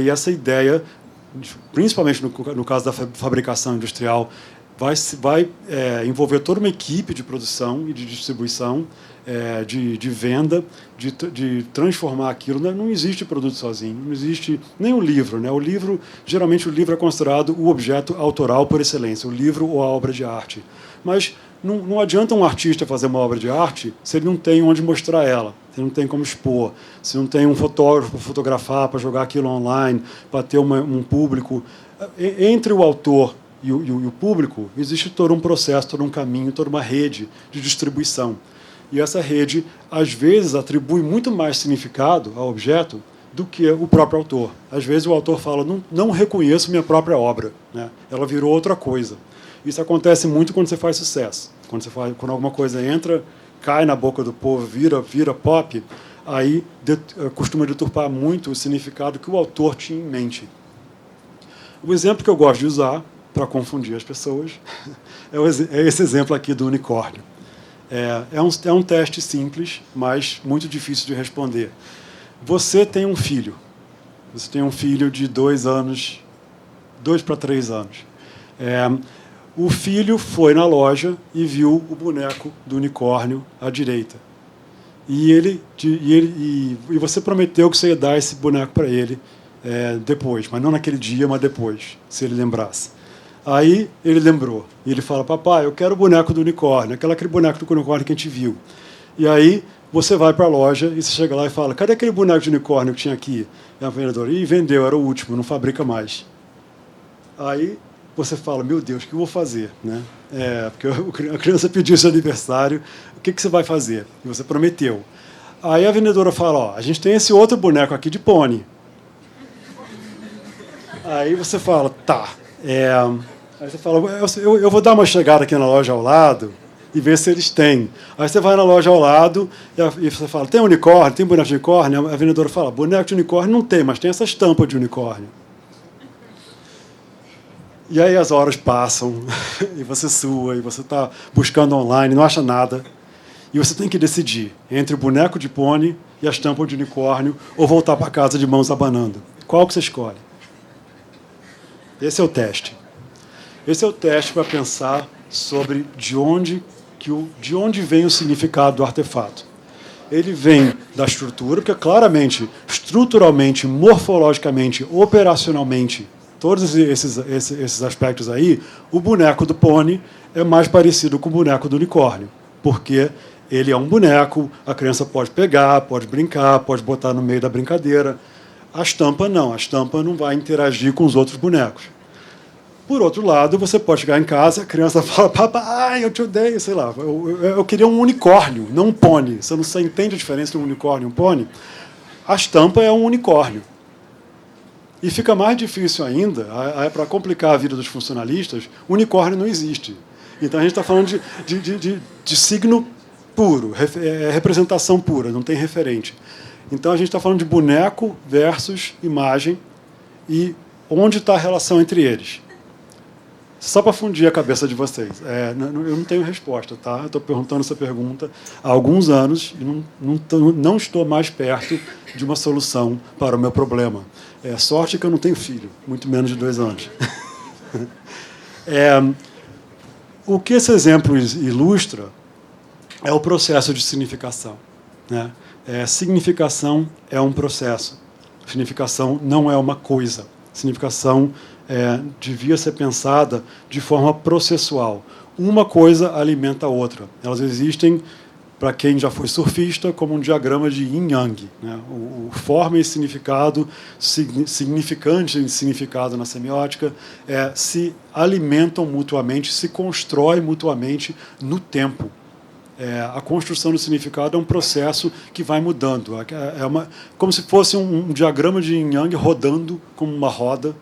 e essa ideia, principalmente no caso da fabricação industrial, vai envolver toda uma equipe de produção e de distribuição, de venda, de transformar aquilo. Não existe produto sozinho, não existe nem o livro. Né? Geralmente o livro é considerado o objeto autoral por excelência, o livro ou a obra de arte. Mas não adianta um artista fazer uma obra de arte se ele não tem onde mostrar ela, se ele não tem como expor, se não tem um fotógrafo para fotografar, para jogar aquilo online, para ter um público. Entre o autor e o público, existe todo um processo, todo um caminho, toda uma rede de distribuição. E essa rede, às vezes, atribui muito mais significado ao objeto do que o próprio autor. Às vezes o autor fala, não reconheço minha própria obra, né? Ela virou outra coisa. Isso acontece muito quando você faz sucesso. Quando alguma coisa entra, cai na boca do povo, vira pop, aí costuma deturpar muito o significado que o autor tinha em mente. O exemplo que eu gosto de usar para confundir as pessoas. É esse exemplo aqui do unicórnio. É um teste simples, mas muito difícil de responder. Você tem um filho. Você tem um filho de 2 anos, 2 para 3 anos. O filho foi na loja e viu o boneco do unicórnio à direita. E você prometeu que você ia dar esse boneco para ele depois, mas não naquele dia, mas depois, se ele lembrasse. Aí ele lembrou. E ele fala: papai, eu quero o boneco do unicórnio, aquele boneco do unicórnio que a gente viu. E aí você vai para a loja e você chega lá e fala: cadê aquele boneco de unicórnio que tinha aqui? E a vendedora: ih, vendeu, era o último, não fabrica mais. Aí você fala: meu Deus, o que eu vou fazer? Né? Porque a criança pediu seu aniversário, o que você vai fazer? E você prometeu. Aí a vendedora fala: ó, a gente tem esse outro boneco aqui de pônei. Aí você fala: tá. Aí você fala: eu vou dar uma chegada aqui na loja ao lado e ver se eles têm. Aí você vai na loja ao lado e você fala: tem unicórnio? Tem boneco de unicórnio? A vendedora fala: boneco de unicórnio não tem, mas tem essa estampa de unicórnio. E aí as horas passam, e você sua, e você está buscando online, não acha nada. E você tem que decidir entre o boneco de pônei e a estampa de unicórnio, ou voltar para casa de mãos abanando. Qual que você escolhe? Esse é o teste. Esse é o teste para pensar sobre de onde vem o significado do artefato. Ele vem da estrutura, porque claramente, estruturalmente, morfologicamente, operacionalmente, todos esses aspectos aí, o boneco do pônei é mais parecido com o boneco do unicórnio, porque ele é um boneco, a criança pode pegar, pode brincar, pode botar no meio da brincadeira. A estampa não vai interagir com os outros bonecos. Por outro lado, você pode chegar em casa e a criança fala: papai, eu te odeio, sei lá, eu queria um unicórnio, não um pônei. Você entende a diferença entre um unicórnio e um pônei? A estampa é um unicórnio. E fica mais difícil ainda, para complicar a vida dos funcionalistas, unicórnio não existe. Então a gente está falando de signo puro, representação pura, não tem referente. Então a gente está falando de boneco versus imagem e onde está a relação entre eles. Só para fundir a cabeça de vocês. Eu não tenho resposta, tá? Eu estou perguntando essa pergunta há alguns anos e não estou mais perto de uma solução para o meu problema. Sorte que eu não tenho filho, muito menos de 2 anos. O que esse exemplo ilustra é o processo de significação. Né? Significação é um processo. Significação não é uma coisa. Significação devia ser pensada de forma processual. Uma coisa alimenta a outra. Elas existem, para quem já foi surfista, como um diagrama de yin-yang. Né? O forma e significado, significante e significado na semiótica, se alimentam mutuamente, se constroem mutuamente no tempo. A construção do significado é um processo que vai mudando. Como se fosse um diagrama de yin-yang rodando como uma roda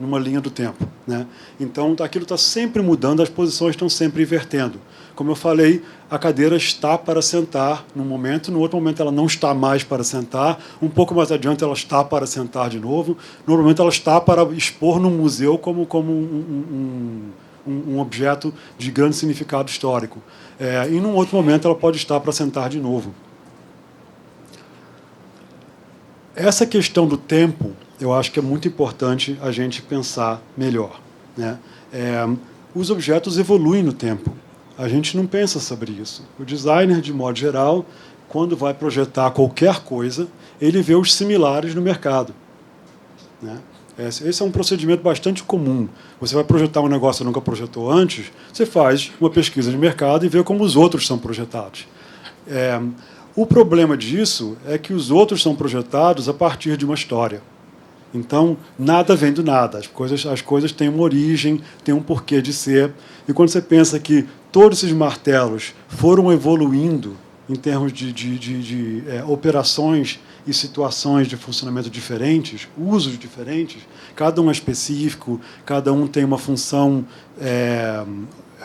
numa linha do tempo. Né? Então, aquilo está sempre mudando, as posições estão sempre invertendo. Como eu falei, a cadeira está para sentar num momento, no outro momento ela não está mais para sentar, um pouco mais adiante ela está para sentar de novo, no outro momento ela está para expor num museu como um objeto de grande significado histórico. E num outro momento ela pode estar para sentar de novo. Essa questão do tempo, eu acho que é muito importante a gente pensar melhor. Né? Os objetos evoluem no tempo. A gente não pensa sobre isso. O designer, de modo geral, quando vai projetar qualquer coisa, ele vê os similares no mercado. Né? Esse é um procedimento bastante comum. Você vai projetar um negócio que nunca projetou antes, você faz uma pesquisa de mercado e vê como os outros são projetados. O problema disso é que os outros são projetados a partir de uma história. Então, nada vem do nada. As coisas têm uma origem, têm um porquê de ser. E quando você pensa que todos esses martelos foram evoluindo em termos de operações e situações de funcionamento diferentes, usos diferentes, cada um é específico, cada um tem uma função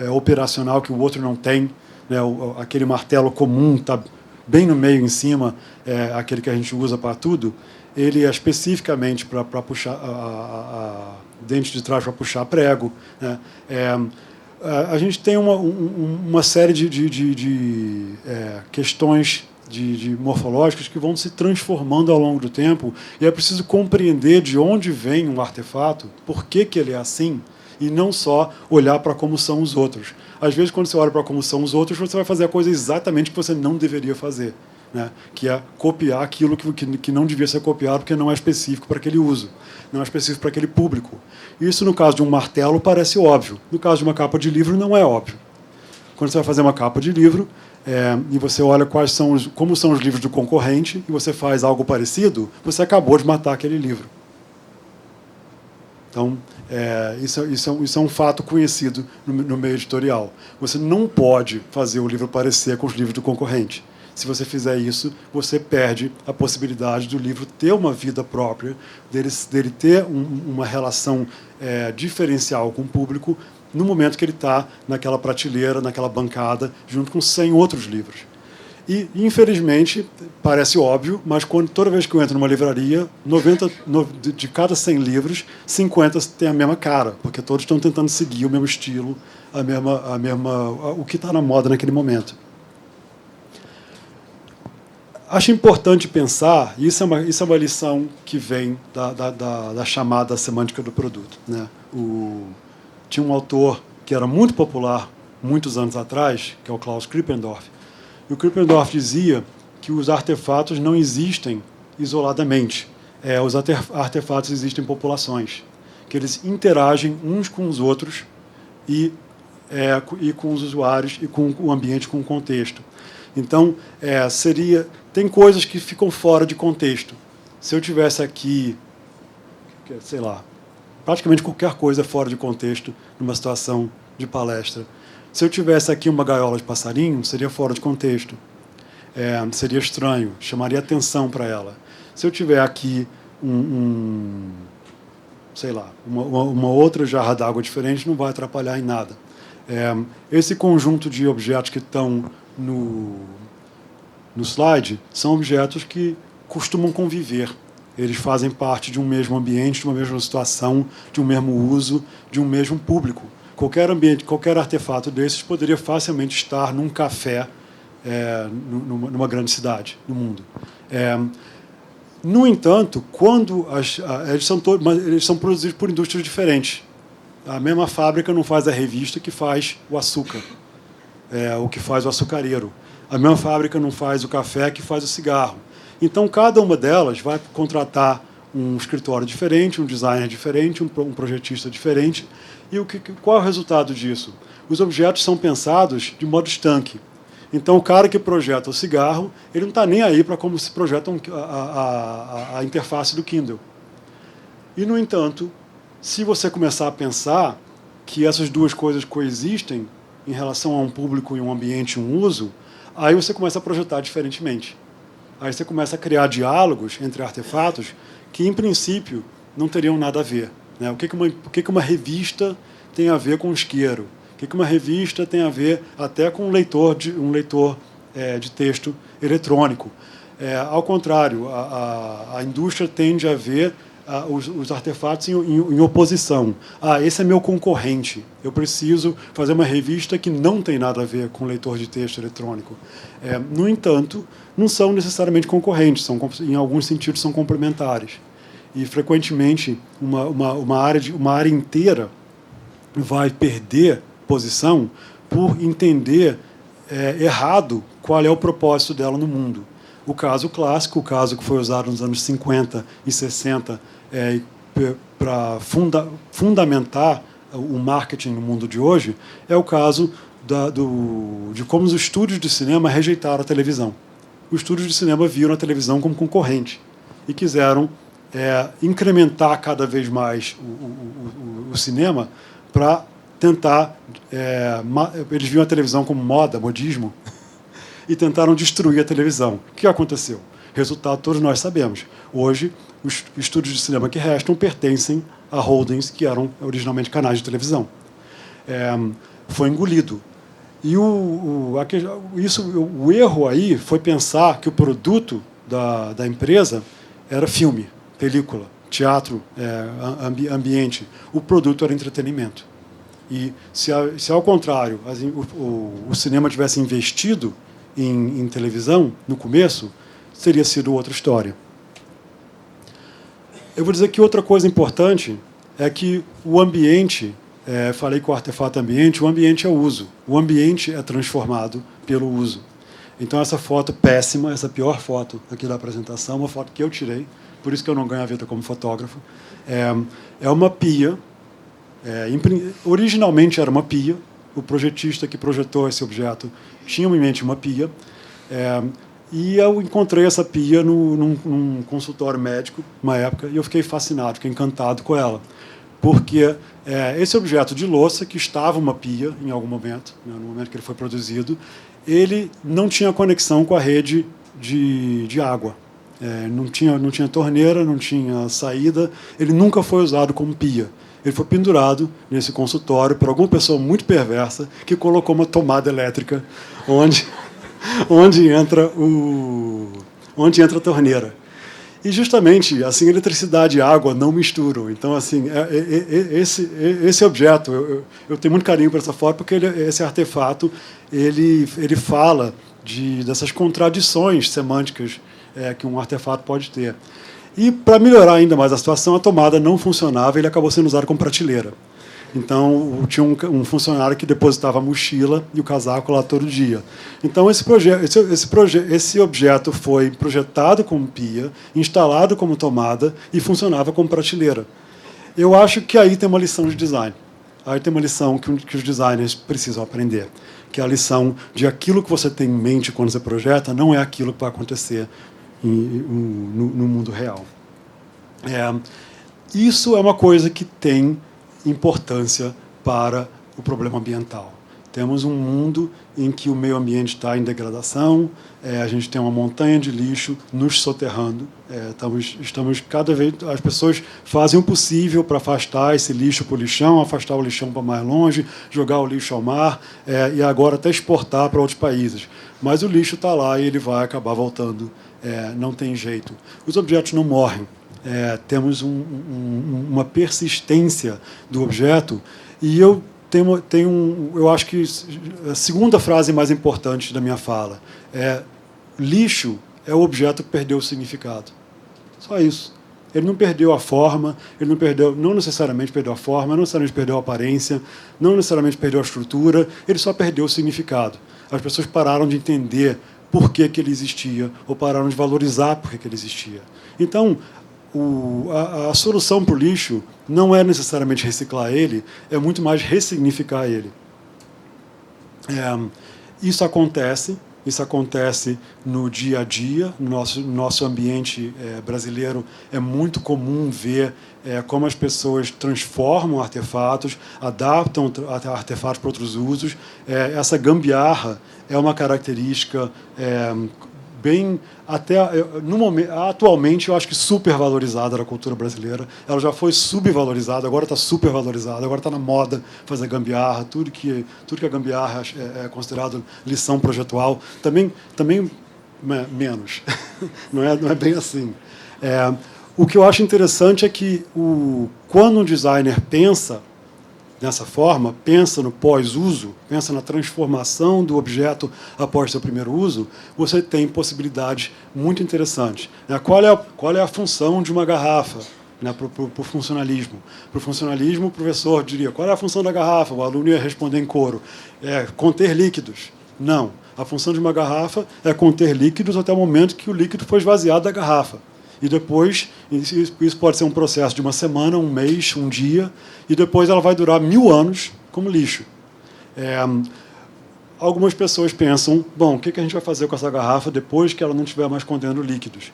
operacional que o outro não tem. Né? Aquele martelo comum está bem no meio, em cima, aquele que a gente usa para tudo, ele é especificamente para puxar dente de trás para puxar prego, né? A gente tem uma série de questões de morfológicas que vão se transformando ao longo do tempo, e é preciso compreender de onde vem um artefato, por que ele é assim, e não só olhar para como são os outros. Às vezes, quando você olha para como são os outros, você vai fazer a coisa exatamente que você não deveria fazer, né? Que é copiar aquilo que não devia ser copiado porque não é específico para aquele uso, não é específico para aquele público. Isso, no caso de um martelo, parece óbvio. No caso de uma capa de livro, não é óbvio. Quando você vai fazer uma capa de livro, e você olha como são os livros do concorrente, e você faz algo parecido, você acabou de matar aquele livro. Então, isso é um fato conhecido no meio editorial. Você não pode fazer o livro parecer com os livros do concorrente. Se você fizer isso, você perde a possibilidade do livro ter uma vida própria, dele ter uma relação diferencial com o público, no momento que ele está naquela prateleira, naquela bancada, junto com 100 outros livros. E, infelizmente, parece óbvio, mas toda vez que eu entro numa livraria, de cada 100 livros, 50 têm a mesma cara, porque todos estão tentando seguir o mesmo estilo, o que está na moda naquele momento. Acho importante pensar, e isso é uma lição que vem da chamada semântica do produto, né? Tinha um autor que era muito popular muitos anos atrás, que é o Klaus Krippendorff, e o Krippendorff dizia que os artefatos não existem isoladamente. Os artefatos existem em populações, que eles interagem uns com os outros e com os usuários e com o ambiente, com o contexto. Então, tem coisas que ficam fora de contexto. Se eu tivesse aqui, sei lá, praticamente qualquer coisa fora de contexto numa situação de palestra. Se eu tivesse aqui uma gaiola de passarinho, seria fora de contexto. Seria estranho, chamaria atenção para ela. Se eu tiver aqui sei lá, uma outra jarra d'água diferente, não vai atrapalhar em nada. Esse conjunto de objetos que estão no slide são objetos que costumam conviver. Eles fazem parte de um mesmo ambiente, de uma mesma situação, de um mesmo uso, de um mesmo público. Qualquer ambiente, qualquer artefato desses poderia facilmente estar num café numa grande cidade no mundo. No entanto, quando eles são produzidos por indústrias diferentes. A mesma fábrica não faz a revista que faz o açúcar, o que faz o açucareiro. A mesma fábrica não faz o café que faz o cigarro. Então, cada uma delas vai contratar um escritório diferente, um designer diferente, um projetista diferente. E qual é o resultado disso? Os objetos são pensados de modo estanque. Então, o cara que projeta o cigarro, ele não está nem aí para como se projeta a interface do Kindle. E, no entanto, se você começar a pensar que essas duas coisas coexistem em relação a um público e um ambiente, um uso, aí você começa a projetar diferentemente. Aí você começa a criar diálogos entre artefatos que, em princípio, não teriam nada a ver, né? O que uma revista tem a ver com um isqueiro? O que uma revista tem a ver até com um leitor de texto eletrônico? Ao contrário, a indústria tende a ver os artefatos em oposição. Esse é meu concorrente. Eu preciso fazer uma revista que não tem nada a ver com leitor de texto eletrônico. No entanto, não são necessariamente concorrentes, em alguns sentidos são complementares. E, frequentemente, uma área inteira vai perder posição por entender errado qual é o propósito dela no mundo. O caso clássico, o caso que foi usado nos anos 50 e 60 para fundamentar o marketing no mundo de hoje, é o caso de como os estúdios de cinema rejeitaram a televisão. Os estúdios de cinema viram a televisão como concorrente e quiseram incrementar cada vez mais o cinema para tentar... eles viam a televisão como moda, modismo, e tentaram destruir a televisão. O que aconteceu? Resultado, todos nós sabemos. Hoje, os estúdios de cinema que restam pertencem a holdings que eram originalmente canais de televisão. Foi engolido. E o erro aí foi pensar que o produto da empresa era filme, película, teatro, ambiente. O produto era entretenimento. E se ao contrário o cinema tivesse investido em televisão no começo, teria sido outra história. Eu vou dizer que outra coisa importante é que o ambiente, falei que o artefato ambiente, o ambiente é o uso. O ambiente é transformado pelo uso. Então, essa foto péssima, essa pior foto aqui da apresentação, uma foto que eu tirei, por isso que eu não ganho a vida como fotógrafo, é uma pia. Originalmente era uma pia. O projetista que projetou esse objeto tinha em mente uma pia. E eu encontrei essa pia num consultório médico, uma época, e eu fiquei fascinado, fiquei encantado com ela. Porque esse objeto de louça, que estava uma pia em algum momento, né, no momento que ele foi produzido, ele não tinha conexão com a rede de água. Não tinha torneira, não tinha saída, ele nunca foi usado como pia. Ele foi pendurado nesse consultório por alguma pessoa muito perversa que colocou uma tomada elétrica onde entra a torneira. E justamente assim, eletricidade e água não misturam. Então, assim, esse objeto, eu tenho muito carinho por essa foto, porque esse artefato ele fala dessas contradições semânticas que um artefato pode ter. E, para melhorar ainda mais a situação, a tomada não funcionava e ele acabou sendo usado como prateleira. Então, tinha um funcionário que depositava a mochila e o casaco lá todo dia. Então, esse objeto foi projetado como pia, instalado como tomada e funcionava como prateleira. Eu acho que aí tem uma lição de design. Aí tem uma lição que os designers precisam aprender, que é a lição de aquilo que você tem em mente quando você projeta não é aquilo que vai acontecer no mundo real. Isso é uma coisa que tem importância para o problema ambiental. Temos um mundo em que o meio ambiente está em degradação, a gente tem uma montanha de lixo nos soterrando, estamos cada vez... As pessoas fazem o possível para afastar esse lixo para o lixão, afastar o lixão para mais longe, jogar o lixo ao mar, e agora até exportar para outros países. Mas o lixo está lá e ele vai acabar voltando, não tem jeito. Os objetos não morrem. Temos uma persistência do objeto, e eu acho que a segunda frase mais importante da minha fala lixo é o objeto que perdeu o significado. Só isso. Ele não perdeu a forma, não necessariamente perdeu a forma, não necessariamente perdeu a aparência, não necessariamente perdeu a estrutura, ele só perdeu o significado. As pessoas pararam de entender por que ele existia, ou pararam de valorizar por que ele existia. Então, a solução para o lixo não é necessariamente reciclar ele, é muito mais ressignificar ele. Isso acontece no dia a dia, no nosso ambiente brasileiro. É muito comum ver como as pessoas transformam artefatos, adaptam artefatos para outros usos. Essa gambiarra é uma característica bem, até no momento, atualmente, eu acho que supervalorizada na cultura brasileira. Ela já foi subvalorizada, agora está supervalorizada, agora está na moda fazer gambiarra. Tudo que a gambiarra é considerado lição projetual, também menos. Não é bem assim. O que eu acho interessante é que quando um designer pensa dessa forma, pensa no pós-uso, pensa na transformação do objeto após seu primeiro uso, você tem possibilidades muito interessantes. Qual é a função de uma garrafa? Para o funcionalismo. Para o funcionalismo, o professor diria, qual é a função da garrafa? O aluno ia responder em coro, conter líquidos. Não. A função de uma garrafa é conter líquidos até o momento que o líquido foi esvaziado da garrafa. E depois, isso pode ser um processo de uma semana, um mês, um dia, e depois ela vai durar 1000 anos como lixo. Algumas pessoas pensam, bom, o que a gente vai fazer com essa garrafa depois que ela não estiver mais contendo líquidos?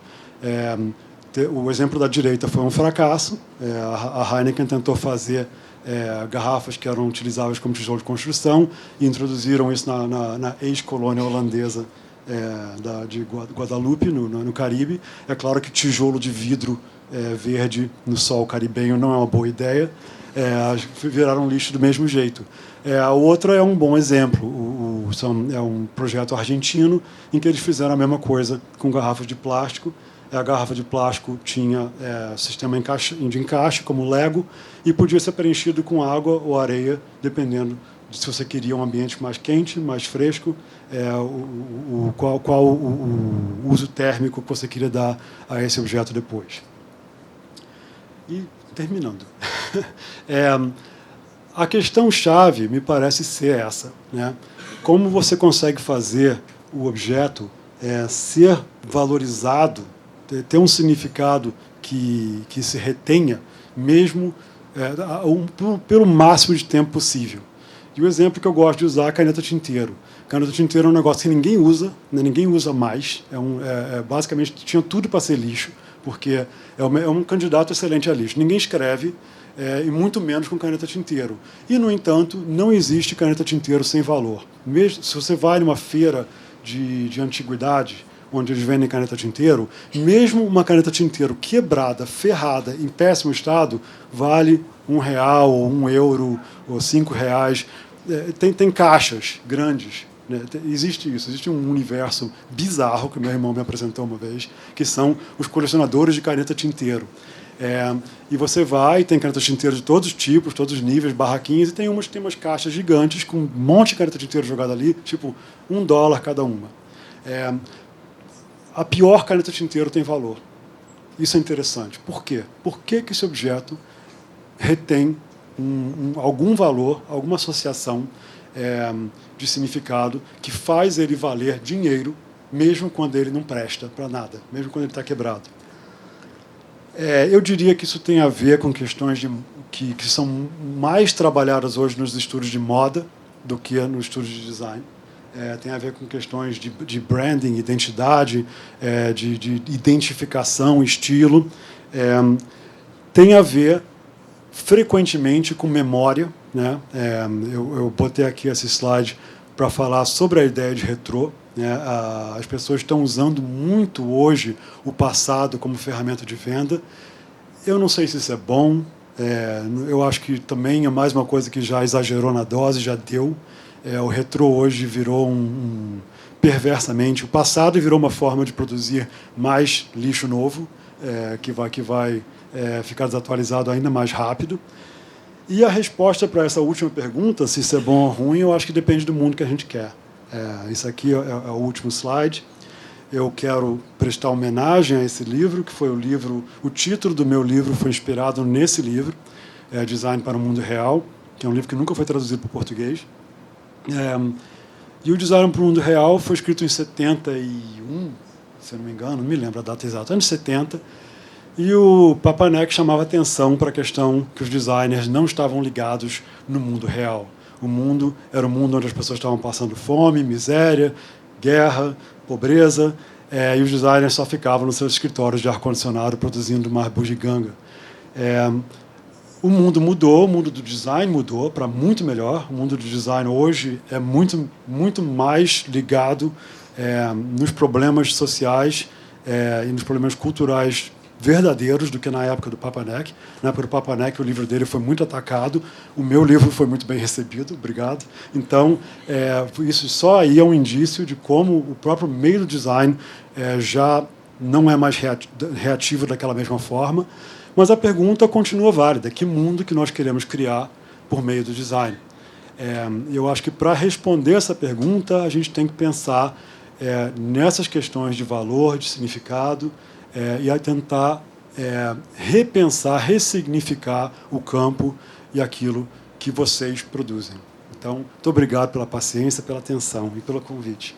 O exemplo da direita foi um fracasso. A Heineken tentou fazer garrafas que eram utilizáveis como tijolo de construção e introduziram isso na ex-colônia holandesa de Guadalupe, no Caribe. É claro que tijolo de vidro verde no sol caribenho não é uma boa ideia. Viraram lixo do mesmo jeito. A outra é um bom exemplo. É um projeto argentino em que eles fizeram a mesma coisa com garrafas de plástico. A garrafa de plástico tinha sistema de encaixe, como Lego, e podia ser preenchido com água ou areia, dependendo de se você queria um ambiente mais quente, mais fresco, qual o uso térmico que você queria dar a esse objeto depois. E, terminando, a questão-chave me parece ser essa, né? Como você consegue fazer o objeto ser valorizado, ter um significado que se retenha, mesmo pelo máximo de tempo possível. E o exemplo que eu gosto de usar é a caneta tinteiro. Caneta tinteiro é um negócio que ninguém usa, né? Ninguém usa mais. Basicamente, tinha tudo para ser lixo, porque é um candidato excelente a lixo. Ninguém escreve, e muito menos com caneta tinteiro. E, no entanto, não existe caneta tinteiro sem valor. Mesmo se você vai numa feira de antiguidade, onde eles vendem caneta tinteiro, mesmo uma caneta tinteiro quebrada, ferrada, em péssimo estado, vale R$1, ou €1, ou R$5. Tem caixas grandes, né? Existe isso, existe um universo bizarro que meu irmão me apresentou uma vez, que são os colecionadores de caneta tinteiro. E você vai, tem caneta tinteiro de todos os tipos, todos os níveis, barraquinhas, e tem umas caixas gigantes com um monte de caneta tinteiro jogada ali, tipo $1 cada uma. A pior caneta tinteiro tem valor. Isso é interessante. Por quê? Por que esse objeto retém algum valor, alguma associação de significado que faz ele valer dinheiro, mesmo quando ele não presta para nada, mesmo quando ele está quebrado? Eu diria que isso tem a ver com questões que são mais trabalhadas hoje nos estudos de moda do que nos estudos de design. Tem a ver com questões de branding, identidade, de identificação, estilo. Tem a ver, frequentemente, com memória, né? Eu botei aqui esse slide para falar sobre a ideia de retrô. As pessoas estão usando muito hoje o passado como ferramenta de venda. Eu não sei se isso é bom. Eu acho que também é mais uma coisa que já exagerou na dose, já deu. O retrô hoje virou perversamente, o passado virou uma forma de produzir mais lixo novo, que vai ficar desatualizado ainda mais rápido. E a resposta para essa última pergunta, se isso é bom ou ruim, eu acho que depende do mundo que a gente quer. Isso aqui é o último slide. Eu quero prestar homenagem a esse livro, que foi o título do meu livro foi inspirado nesse livro, Design para o Mundo Real, que é um livro que nunca foi traduzido para o português. E o Design para o Mundo Real foi escrito em 71, se eu não me engano, não me lembro a data exata, anos 70, e o Papanek chamava atenção para a questão que os designers não estavam ligados no mundo real. O mundo era um mundo onde as pessoas estavam passando fome, miséria, guerra, pobreza, e os designers só ficavam nos seus escritórios de ar-condicionado produzindo uma bugiganga. O mundo mudou, o mundo do design mudou para muito melhor. O mundo do design hoje é muito, muito mais ligado nos problemas sociais e nos problemas culturais verdadeiros do que na época do Papanek. Na época do Papanek, o livro dele foi muito atacado. O meu livro foi muito bem recebido, obrigado. Então, isso só aí é um indício de como o próprio meio do design já não é mais reativo daquela mesma forma. Mas a pergunta continua válida. Que mundo que nós queremos criar por meio do design? Eu acho que, para responder essa pergunta, a gente tem que pensar nessas questões de valor, de significado, e a tentar repensar, ressignificar o campo e aquilo que vocês produzem. Então, muito obrigado pela paciência, pela atenção e pelo convite.